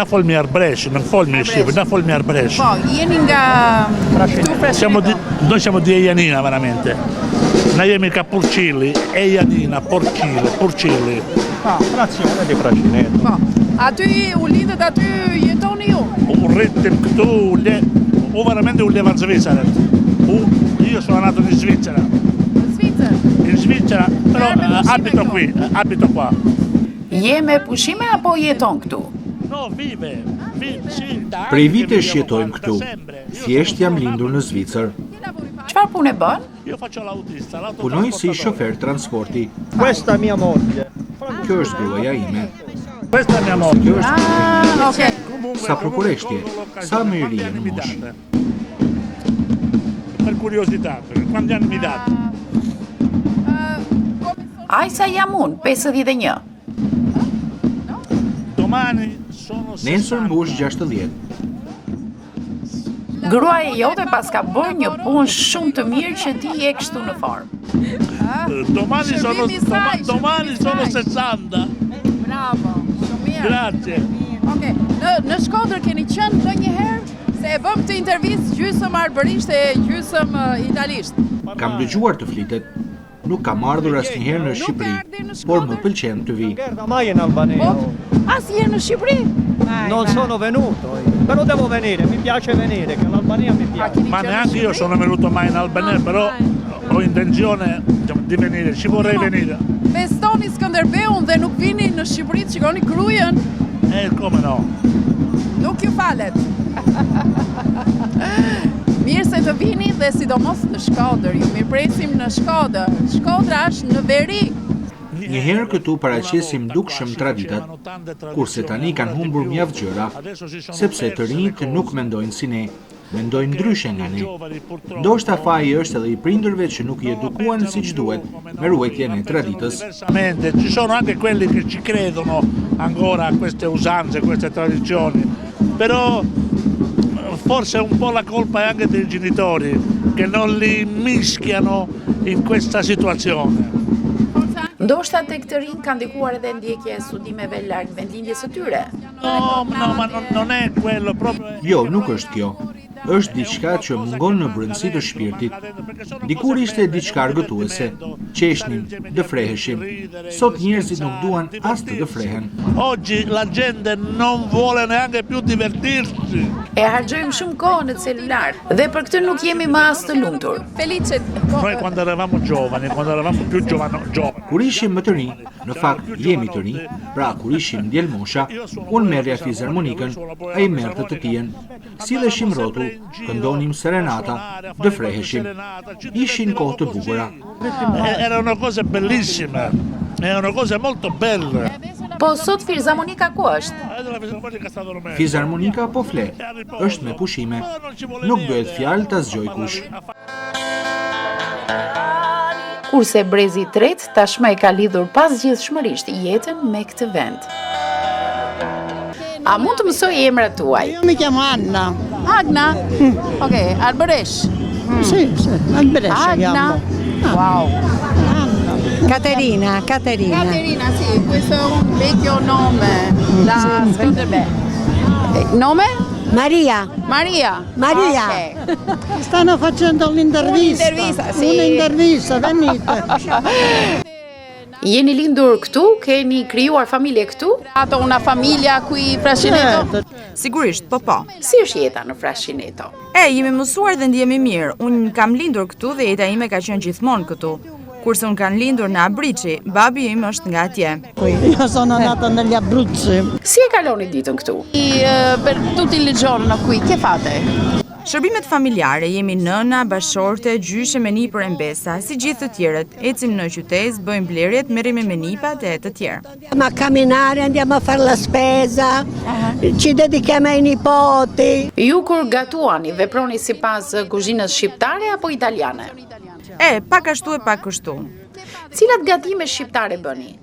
Speaker 9: folmi arbresh, non folmi shqip, na folmi arbresh.
Speaker 2: Po, jeni nga këtu Frascineto.
Speaker 9: Noi siamo di Eianina veramente. Na jemi ka Purcilli, Eianina, Purcilli.
Speaker 17: Po, frazione di Frascineto.
Speaker 2: Po. Aty u lidhet aty jetoni ju?
Speaker 9: U rritim këtu, u veramente u leva Svizzera. Io sono nato in Svizzera. In Svizzera, però abito qua.
Speaker 8: Je me pushime apo jeton këtu?
Speaker 9: No, vive, sì.
Speaker 19: Prej vitesh jetojmë këtu. Thjesht jam lindur në Zvicër.
Speaker 8: Çfarë punë bën?
Speaker 9: Io faccio l'autista.
Speaker 19: Punoj si shofer transporti.
Speaker 17: Questa mia moglie.
Speaker 19: Kjo është gruaja ime.
Speaker 9: Questa è mia moglie.
Speaker 19: Kjo është
Speaker 2: Ok.
Speaker 19: sa prokureshtje, sa më i ri në moshë.
Speaker 9: Per curiosità, quanti anni mi date?
Speaker 8: Aj sa jam unë, 51.
Speaker 9: Domani sono
Speaker 19: Nesër mbush 60.
Speaker 8: Gruaja jote pas ka bërë një punë shumë të mirë që ti je kështu në formë.
Speaker 9: Domani sono 60.
Speaker 2: Bravo, shumë mirë.
Speaker 9: Grazie.
Speaker 2: Okej, në Shkodër keni qenë ndonjëherë se e bëm këtë intervistë gjysmë arbërisht e gjysmë italisht.
Speaker 19: Kam dëgjuar të flitet. Nuk kam ardhur asnjëherë në Shqipëri, por më pëlqen të vi.
Speaker 17: Mai in Albania.
Speaker 2: Asnjëherë në Shqipëri?
Speaker 17: Non sono venuto, però devo venire, mi piace venire, che l'Albania mi piace.
Speaker 9: Ma neanche io sono venuto mai in Albania, però ho intenzione di venire, ci vorrei venire.
Speaker 2: Festoni Skënderbeun dhe nuk vini në Shqipëri të shikoni krujën?
Speaker 9: Come no?
Speaker 2: Nuk ju falet. Mirë se të vini dhe sidomos në Shkodër, ju mirëpresim në Shkodër. Shkodra është në veri.
Speaker 19: Njëherë këtu paraqesim dukshëm traditat, kurse tani kanë humbur mjaft gjëra, sepse të rinjt nuk mendojnë si ne, mendojnë ndryshe nga ne. Ndoshta faji është edhe i prindërve që nuk i edukuan siç duhet me ruajtjen e traditës.
Speaker 9: Ci sono anche quelli che ci credono ancora a queste usanze, queste tradizioni, però forse un po' la colpa è anche dei genitori che non li mischiano in questa situazione.
Speaker 8: Ndoshta tek të rinj ka ndikuar edhe ndjekja e studimeve larg vendindjes së tyre.
Speaker 9: No, ma non è quello proprio.
Speaker 19: Jo, nuk është kjo. Është diçka që mungon në brendësi të shpirtit. Dikur ishte diçka argëtuese, qeshnin, dëfreheshim. Sot njerëzit nuk duan as të dëfrehen.
Speaker 9: Oggi la gente non vuole neanche più divertirsi.
Speaker 8: E harxojmë shumë kohë në celular dhe për këtë nuk jemi më as të lumtur.
Speaker 2: Felice.
Speaker 9: Noi quando eravamo giovani, quando eravamo più giovani.
Speaker 19: Kur ishim më të rinj, në fakt jemi të rinj, pra kur ishim djelmosha, unë merrja fizharmonikën, ai merrte të tijen. Silleshim rrotull, këndonim serenata, dëfreheshim. Ishin kohë të bukura.
Speaker 9: Erano cose bellissime, erano cose molto belle.
Speaker 8: Po sot fizharmonika ku është?
Speaker 19: Fizharmonika po fle, është me pushime. Nuk bëhet fjalë ta zgjoj kush.
Speaker 8: Kurse brezi i tretë tashmë e ka lidhur pasgjithshmërisht jetën me këtë vend. A mund të mësoj emrat tuaj?
Speaker 21: Io mi chiamo Anna.
Speaker 2: Agna? Ok, Arbëresh.
Speaker 21: Sì, Albresh
Speaker 2: Agna. Wow.
Speaker 21: Caterina.
Speaker 2: Caterina, sì, questo è un vecchio nome da Skanderbeg. Nome?
Speaker 21: Maria.
Speaker 2: Maria.
Speaker 21: Maria.
Speaker 2: Ok.
Speaker 21: Stanno facendo l'intervista.
Speaker 2: Un'intervista, sì.
Speaker 21: Un'intervista, venite.
Speaker 8: Jeni lindur këtu? Keni krijuar familje këtu?
Speaker 2: Ato una famiglia qui Frascineto?
Speaker 14: Sigurisht, po.
Speaker 8: Si është jeta në Frascineto?
Speaker 14: Jemi mësuar dhe ndjemi mirë. Unë kam lindur këtu dhe jeta ime ka qenë gjithmonë këtu. Kurse unë kanë lindur në Abrici, babi im është nga atje.
Speaker 21: Io sono nata negli Abruzzi.
Speaker 8: Si e kaloni ditën këtu?
Speaker 2: Per tutti il giorno qui, che fate?
Speaker 14: Shërbimet familjare, jemi nëna, bashorte, gjyshe me nipër e mbesa, si gjithë të tjerët. Ecim në qytet, bëjmë blerjet, merremi me nipat e të tjerë.
Speaker 21: Andiamo a camminare, andiamo a fare la spesa, ci dedichiamo ai nipoti.
Speaker 8: Ju kur gatuani, veproni sipas kuzhinës shqiptare apo italiane?
Speaker 14: Pak ashtu e pak kështu.
Speaker 8: Cilat gatime shqiptare bëni?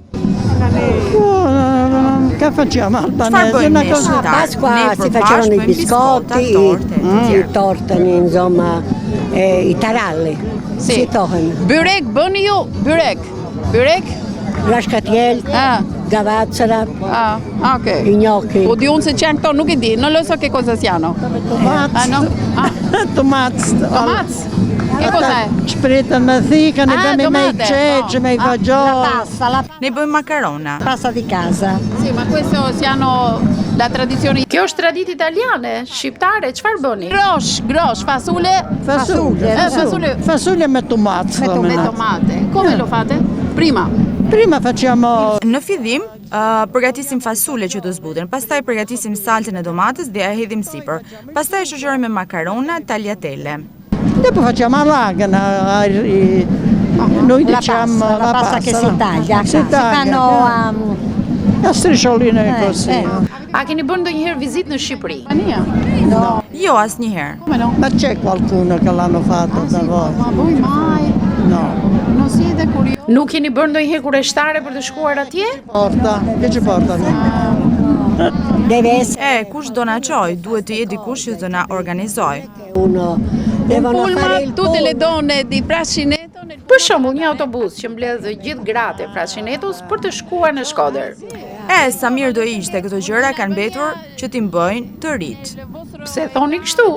Speaker 21: Che facciamo albanese?
Speaker 14: Una
Speaker 21: cosa.
Speaker 14: A Pasqua
Speaker 21: si facevano i biscotti, i tortani, insomma, i taralli. Si tohen.
Speaker 2: Byrek bëni ju? Byrek?
Speaker 21: Rashkatjel, gavazzera,
Speaker 2: ok.
Speaker 21: I gnocchi.
Speaker 2: O di unë se që janë këto, nuk e di, non lo so che cosa siano. Tomats? Che cos'è?
Speaker 21: Sprita me thika, ne bëmi me i qeqë, me i fagioli.
Speaker 14: Ne bëjmë makarona.
Speaker 21: Pasta di casa.
Speaker 2: Sì, ma questo siano la tradizione.
Speaker 8: Kjo është traditë italiane, shqiptare, çfarë bëni?
Speaker 2: Grosh, fasule.
Speaker 21: Fasule me tomat.
Speaker 2: Me tomate. Come lo fate?
Speaker 21: Prima facciamo...
Speaker 14: Në fillim, përgatisim fasule që të zbuten, pastaj përgatisim saltën e domates dhe e hedhim sipër. Pastaj e shoqërojmë me makarona, tagliatelle.
Speaker 21: Dopo facciamo l'aragana, noi diciamo la pasta che si taglia. Si fanno a striscioline così.
Speaker 8: A keni bërë ndonjëherë vizitë në Shqipëri?
Speaker 21: No.
Speaker 14: Jo, asnjëherë.
Speaker 21: Ma c'è qualcuno che l'hanno fatto da voi?
Speaker 2: Ma voi mai?
Speaker 21: No.
Speaker 2: Non siete curiosi?
Speaker 8: Nuk keni bërë ndonjëherë kurreshtare për të shkuar atje?
Speaker 21: Porta, che ci portano? Deve essere.
Speaker 14: Kush do na çoj, duhet të jetë dikush që të na organizoj.
Speaker 2: Pullman, tutte le donne di Frascineto.
Speaker 8: Për shembull, një autobus që mbledh gjithë gratë e Frascinetos për të shkuar në Shkodër.
Speaker 14: Sa mirë do ishte, këto gjëra kanë mbetur që t'i bëjnë të rit.
Speaker 8: Pse thoni kështu?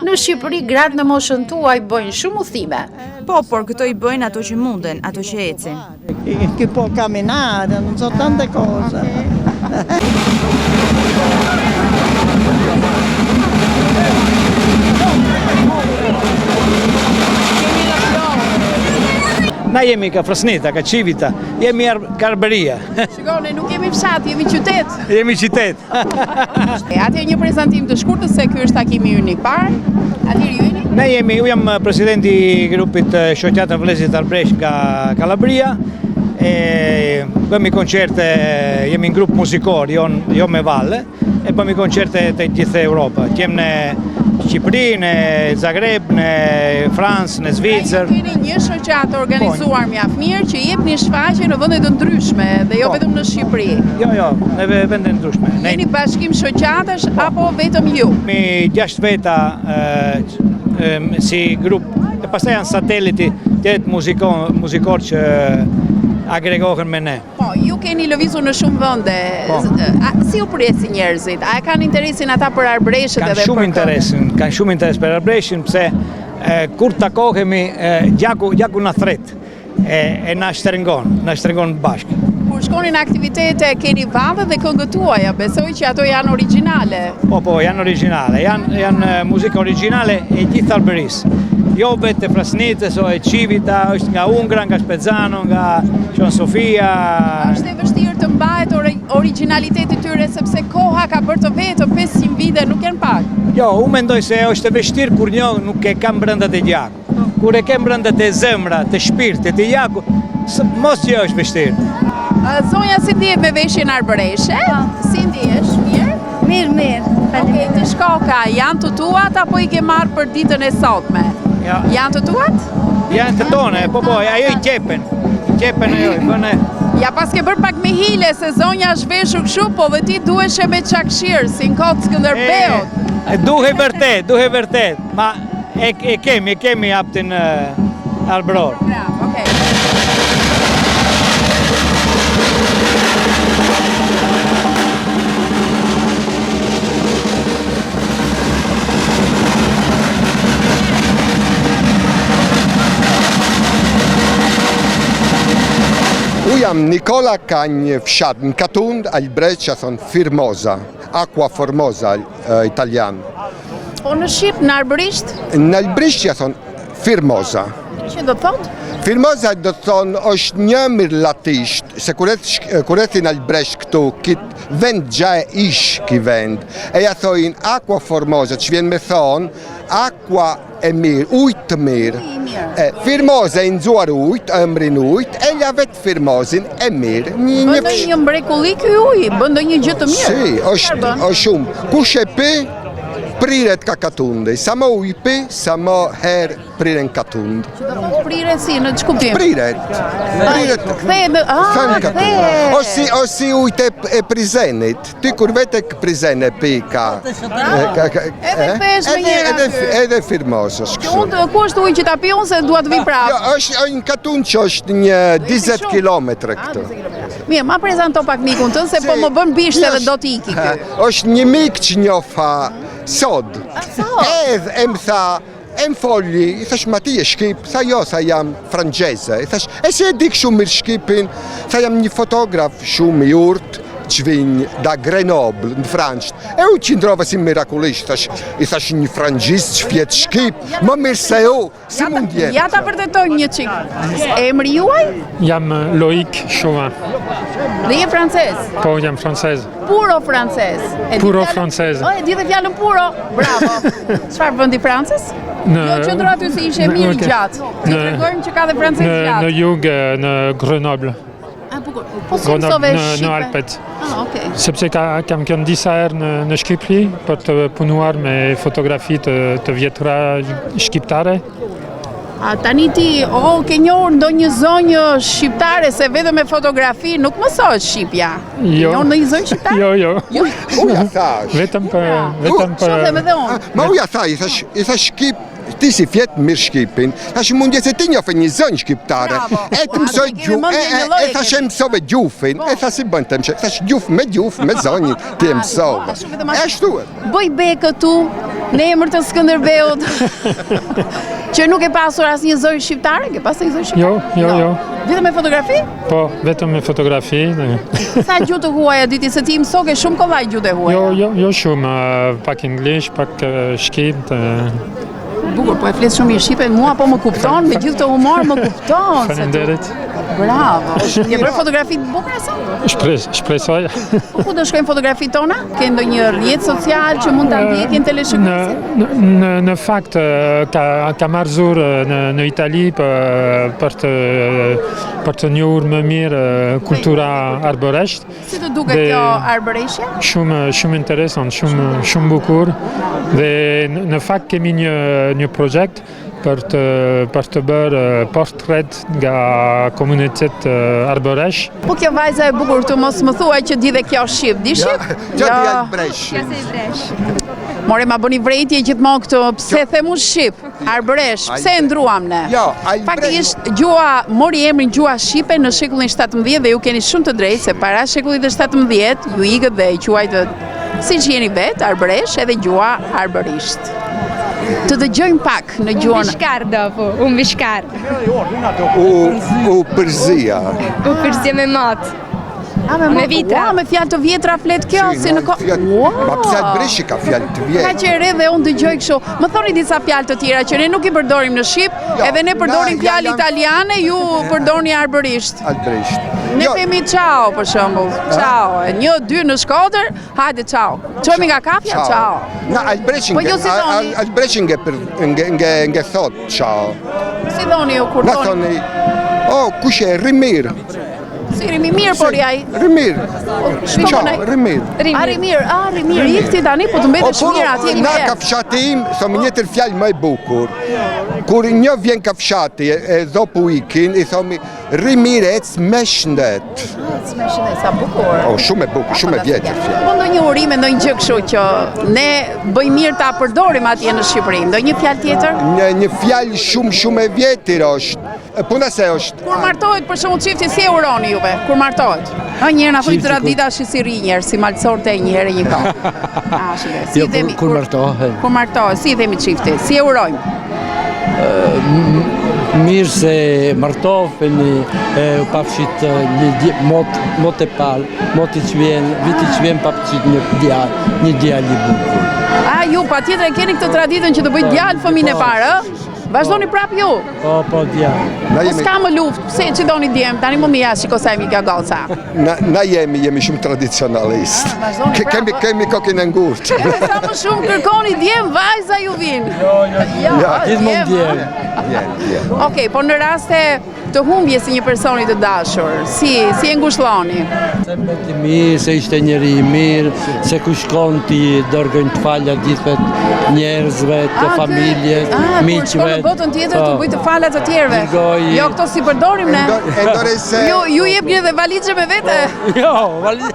Speaker 8: Në Shqipëri gratë në moshën tuaj bëjnë shumë udhime.
Speaker 14: Po, por këto i bëjnë ato që munden, ato që ecin.
Speaker 21: Chi può camminare, non so tante cose.
Speaker 22: Na jemi ka Frasneta, ka Civita, jemi ka Arberia.
Speaker 2: Shikoni, nuk jemi fshat, jemi qytet.
Speaker 22: Jemi qytet.
Speaker 2: Atje një prezantim të shkurtës se ky është takimi ynë i parë. Atje ju jeni?
Speaker 22: Ne jemi, u jam presidenti i grupit Shoqata Vëllezërit Arbresh nga Kalabria. Bëmi koncerte, jemi në grup muzikor, jo me valle, e bëmi koncerte të gjithë Europa. Jem në Shqipëri, në Zagreb, në Francë, në Zvicër.
Speaker 2: Keni një shoqatë organizuar mjaft mirë që jep një shfaqje në vende të ndryshme dhe jo vetëm në Shqipëri.
Speaker 22: Jo, në vende të ndryshme.
Speaker 2: Jeni bashkim shoqatash apo vetëm ju?
Speaker 22: Mi 6 veta si grup, e pastaj janë sateliti, tjetë muzikor që agregohen me ne.
Speaker 2: Po, ju keni lëvizur në shumë vende. Si u presi njerëzit? A kanë interesin ata për Arbreshët edhe për
Speaker 22: këtë? Kanë shumë interes për Arbreshin, pse kur takohemi, gjaku na thret e na shtrengon bashkë.
Speaker 2: Kur shkoni në aktivitete, keni vallë dhe këngët tuaja, besoj që ato janë origjinale.
Speaker 22: Po, janë origjinale, janë muzikë origjinale e gjithë Arberisë. Jo vetë Frasnitës, o e Civita, është nga Ungra, nga Spezzano, nga Shon Sofia.
Speaker 2: Është e vështirë të mbahet originaliteti tyre, sepse koha ka bërë të vetë 500 vite, nuk janë pak.
Speaker 22: Jo, unë mendoj se është e vështirë kur një nuk e kam brenda të gjaku. Kur e kem brenda të zemra, të shpirtit, të gjaku, mos që është vështirë.
Speaker 2: Zonja, si ndihet me veshjen arbëreshe? Si ndihesh? Mirë?
Speaker 21: Mirë.
Speaker 2: Okej, të shkoka, janë të tuat apo i ke marrë për ditën e sotme? Janë të tuat?
Speaker 22: Janë të tone, po, ajo I qepen ajo, bëne.
Speaker 2: Ja pas ke bërë pak me hile, se zonja është veshur kështu, po dhe ti duheshe me qakshirë, si në kotë Skënderbeut.
Speaker 22: Duhe vërtet, ma e kemi aptin arbror.
Speaker 2: Bravo, okej.
Speaker 3: U jam Nikola ka një fshat në Katund, Albrecht që thonë Firmoza, Aqua Formosa italian.
Speaker 2: Po në Shqip, në arbërisht?
Speaker 3: Në albrisht që thonë Firmoza.
Speaker 2: Që do të thotë?
Speaker 3: Firmoza do të thonë është një mirë latisht, se kuretin Albrecht këtu, kitë vend gjaje ish ki vend, e ja thojnë Aqua Formosa, që vjen me thonë, Aqua e mirë, ujtë të mirë. Firmoza e nëzuar ujtë, ëmrin ujtë, e ja vetë Firmozin e mirë.
Speaker 2: Bëndë një mbrekulli ky ujë, bëndë një gjë të mirë.
Speaker 3: Si, është shumë. Kush e pi, priret ka Katundi. Sa më ujë pi, sa më herë priren Katund.
Speaker 2: Që do thotë priret si, në që kuptim?
Speaker 3: Priret. O si ujtë e prizenit. Ty kur vete kë prizene pi ka...
Speaker 2: Edhe pesh me njëra.
Speaker 3: Edhe Firmozës.
Speaker 2: Ku është ujë që ta pi unë se duat vi prapë?
Speaker 3: Është në Katund që është një 20 kilometre këtë.
Speaker 2: Mirë, ma prezento pak mikun të, se po më bën bishtë edhe do t'iki kë.
Speaker 3: është një mik që njofa sod. Edhe e më tha, e më folli, I thash ma ti e Shqip, tha jo, tha jam frangjeze. I thash, e se e dik shumë mirë Shqipin, tha jam një fotograf shumë I urt, që vinj da Grenoble në Franqët. E u qindrova si mirakulisht, I thash një frangjist që fjetë Shqip, më mirë se u, si mund jenë.
Speaker 2: Ja ta vërtetoj një qik. Emri juaj?
Speaker 7: Jam Loïc Chauvin.
Speaker 2: Dhe je francez?
Speaker 7: Po, jam francez.
Speaker 2: Puro francez.
Speaker 7: Puro francez.
Speaker 2: E di dhe fjallën puro. Bravo. Çfarë vendi Francës? Jo qëndro aty se ishe mirë I gjatë. Ti tregojmë që ka dhe francez gjatë.
Speaker 7: Në jug, në Grenoble.
Speaker 2: Po si mësove Shqipe?
Speaker 7: Në Alpet.
Speaker 2: Okej.
Speaker 7: Sepse kam kënë disa herë në Shqipëri për të punuar me fotografi të vjetra shqiptare.
Speaker 2: Tani ti, ke njohur ndonjë zonjë shqiptare se vetëm me fotografi nuk mësohet Shqipja.
Speaker 7: Jo.
Speaker 2: Njohur ndonjë zonjë shqiptare?
Speaker 7: Jo.
Speaker 3: Uja thash.
Speaker 7: Vetëm për...
Speaker 2: Shohem edhe unë.
Speaker 3: Ma uja thash, I thash Shqip, ti si fjetë mirë Shqipin, thash mundje se ti njofe një zënjë shqiptare, e të mësoj gjufin, e thash e mësove gjufin, e thash si bënë të mësoj, thash gjuf me zonjë, ti e mësove. E shtuet.
Speaker 2: Bëj be këtu, në emër të Skënderbeut, që nuk e pasur asë një zënjë shqiptare, ke pasur një zënjë shqiptare?
Speaker 7: Jo.
Speaker 2: Vetëm me fotografi?
Speaker 7: Po, vetëm me fotografi.
Speaker 2: Sa gjuhë të huaja dyti, se ti mësoke shumë kollaj gjuhë të huaja?
Speaker 7: Jo shumë, pak English, pak Shqip.
Speaker 2: Bukur, po e fletë shumë I Shqipe, mua po më kupton, me gjithë të humor më kupton.
Speaker 7: Faleminderit.
Speaker 2: Bravo. Je bërë fotografi të bukura sa?
Speaker 7: Shpresoj.
Speaker 2: Po ku do shkojnë fotografi tona? Ke ndonjë rrjet social që mund ta ndjekin teleshikuesit?
Speaker 7: Në fakt ka marrë zur në Itali për të njohur më mirë kultura arbëresht.
Speaker 2: Si të duket kjo arbëreshje?
Speaker 7: Shumë interesant, shumë bukur. Dhe në fakt kemi një projekt për të bërë portret nga komunitet arbëresh.
Speaker 2: Po kjo vajza e bukur të mos më thuaj që di dhe kjo Shqip, di Shqip?
Speaker 3: Gjo di Albresh.
Speaker 2: More ma bëni vrejtje gjithmonë këtu, pse themu Shqip, arbëresh, pse e ndruam ne? Faktikisht gjua mori emrin gjua Shqipe në shekullin 17 dhe ju keni shumë të drejtë se para shekullit 17 ju ikët dhe I quajtët si që jeni vetë, arbëresh edhe gjua arbërisht. Të dëgjojmë pak në gjuhën.
Speaker 23: Bishkar dopo, un bishkar.
Speaker 3: U përzia.
Speaker 23: U përzia me matë.
Speaker 2: Me vitra. Me fjalë të vjetra flet kjo, si në kohë.
Speaker 3: Ma pse Albreshi ka fjalë të vjetra.
Speaker 2: Ka që e re dhe unë dëgjoj kështu. Më thoni disa fjalë të tjera që ne nuk I përdorim në Shqip, edhe ne përdorim fjalë italiane, ju përdorni arbërisht.
Speaker 3: Albrecht.
Speaker 2: Ne themi ciao për shembull. Ciao. 1, 2 në Shkodër, hajde ciao. Çojmë nga kafja, ciao.
Speaker 3: Na Albrecht nge thot ciao.
Speaker 2: Si thoni ju kur
Speaker 3: thoni? Oh, kush e Rimir.
Speaker 2: Si Rimir por jaj?
Speaker 3: Rimir. Ciao, Rimir.
Speaker 2: Rimir, ikti tani po të mbetesh mirë atje
Speaker 3: Na ka fshati im, thonë një tjetër fjalë më e bukur. Kur një vjen ka fshati e dopo ikin, I thomi, rimirec me shëndet.
Speaker 2: Me shëndet, sa bukur.
Speaker 3: Shumë e bukur, shumë e vjetër fjallë.
Speaker 2: Po ndonjë urime, ndonjë gjë kështu që ne bëjmë mirë ta përdorim atje në Shqipëri. Ndonjë fjalë tjetër?
Speaker 3: Një fjalë shumë e vjetër është. Puna se është.
Speaker 2: Kur martohet për shembull çifti, si e uroni juve? Kur martohet? Njëherë na thoi tradita si rinjer, si malsorte një herë një kohë. Si themi
Speaker 1: kur martohet?
Speaker 2: Kur martohet, si themi çifti? Si e urojmë?
Speaker 1: Mirë se martoheni, pafshit mot e palë, moti që vjen, viti që vjen pafshit një djalë I bukur.
Speaker 2: Ju patjetër e keni këtë traditën që të bëj djalë fëmijën e parë, Vazhdoni prap ju?
Speaker 1: Po djalë.
Speaker 2: Po s'ka më luftë, pse që doni djemë, tani më mija shikosaj mi gagoca.
Speaker 3: Na jemi shumë tradicionalist. Kemi kokën e ngurtë.
Speaker 2: Sa më shumë kërkoni djemë, vajza ju vinë.
Speaker 1: Gjithmonë djemë.
Speaker 2: Okej, po në raste të humbje si një personi të dashur, si e ngushëlloni?
Speaker 1: Se mbeti mirë, se ishte njeri I mirë, se ku shkon ti dërgojnë të falja gjithve njerëzve, të familjes, miqve.
Speaker 2: Në botën tjetër të bëjtë falat të tjerve. Jo, këto si përdorim ne. Ju jep një dhe valizhe me vete.
Speaker 1: Jo, valizhe.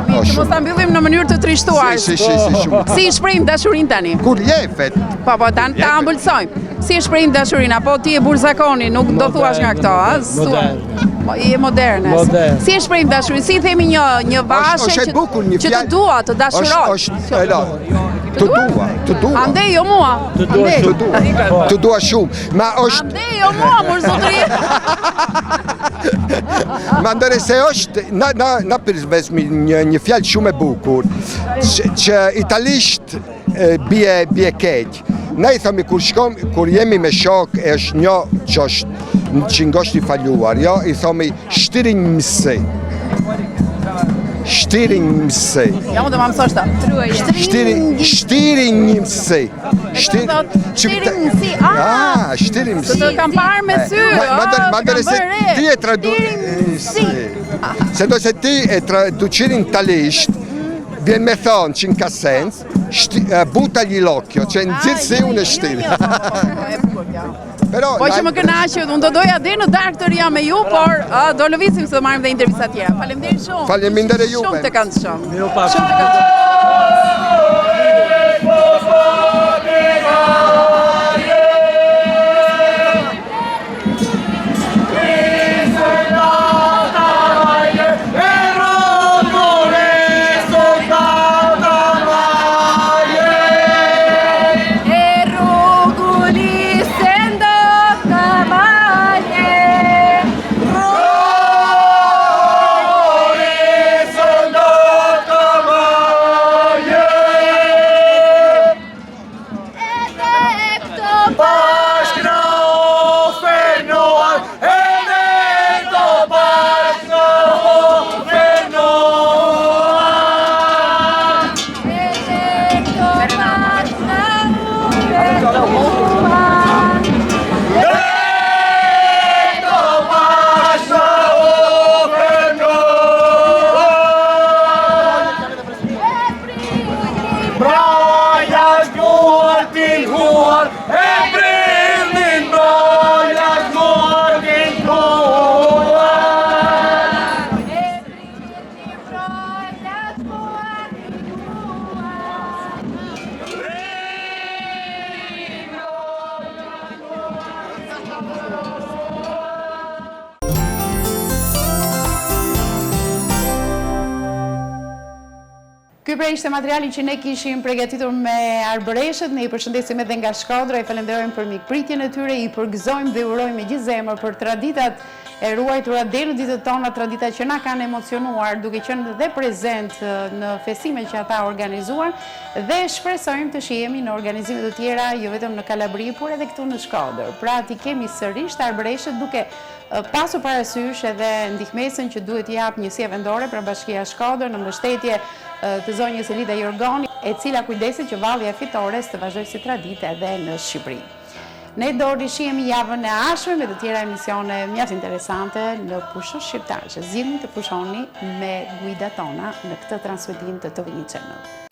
Speaker 2: Që mos ta mbyllim në mënyrë të trishtuar. Si shprehim dashurinë tani?
Speaker 3: Kur jefet.
Speaker 2: Po, ta ambulsojmë. Si shprehim dashurinë, apo ti e burzakoni, nuk do thuash nga këto, Je moderne. Si shprehim dashurinë? Si themi një vashe që të dua, të dashuroj.
Speaker 3: Të dua.
Speaker 2: Ande jo mua.
Speaker 3: Të dua shumë.
Speaker 2: Ande jo mua, mor zotëri.
Speaker 3: Ma ndore se është, na përzvesmi një fjalë shumë e bukur, që italisht bie keq. Ne I themi kur jemi me shok e është një që është që ngosht I faluar, jo? I themi shtirin mësi. Shtirin mësi.
Speaker 2: Ja, më të më mësosht ta.
Speaker 3: Shtirin mësi.
Speaker 2: Shtirin mësi.
Speaker 3: Shtirin mësi.
Speaker 2: Të kam parë me sy.
Speaker 3: Ma ndore se ti e se do se ti e traducirin talisht, vjen me thonë që në ka sens, buta gli l'occhio, që në gjithë si unë e shtiri.
Speaker 2: Po që më kënaqet, unë do doja dhe në darkë të rria me ju, por do lëvisim se do marrim dhe intervista tjera. Faleminderit shumë.
Speaker 3: Faleminderit juve.
Speaker 2: Shumë të këndshëm.
Speaker 1: Shumë të këndshëm.
Speaker 2: Ky pra ishte materiali që ne kishim përgatitur me arbëreshët, ne I përshëndesim edhe nga Shkodra, I falenderojmë për mikpritjen e tyre, I përgëzojmë dhe urojmë me gjithë zemër për traditat e ruajtura deri në ditët tona, tradita që na kanë emocionuar, duke qenë dhe prezent në festimet që ata organizuar, dhe shpresojmë të shihemi në organizime të tjera, jo vetëm në Kalabri, por edhe këtu në Shkodër. Pra ti kemi sërish të arbëreshët duke pasur parasysh edhe ndihmesën që duhet I jap njësia vendore për Bashkia Shkodër në mbështetje të zonjës Elida Jorgoni, e cila kujdeset që vallja e fitores të vazhdojë si traditë edhe në Shqipëri. Ne do rishihemi javën e ardhshme me të tjera emisione mjaft interesante në Pusho Shqiptar, që zgjidhni të pushoni me guidat tona në këtë transmetim të TV Channel.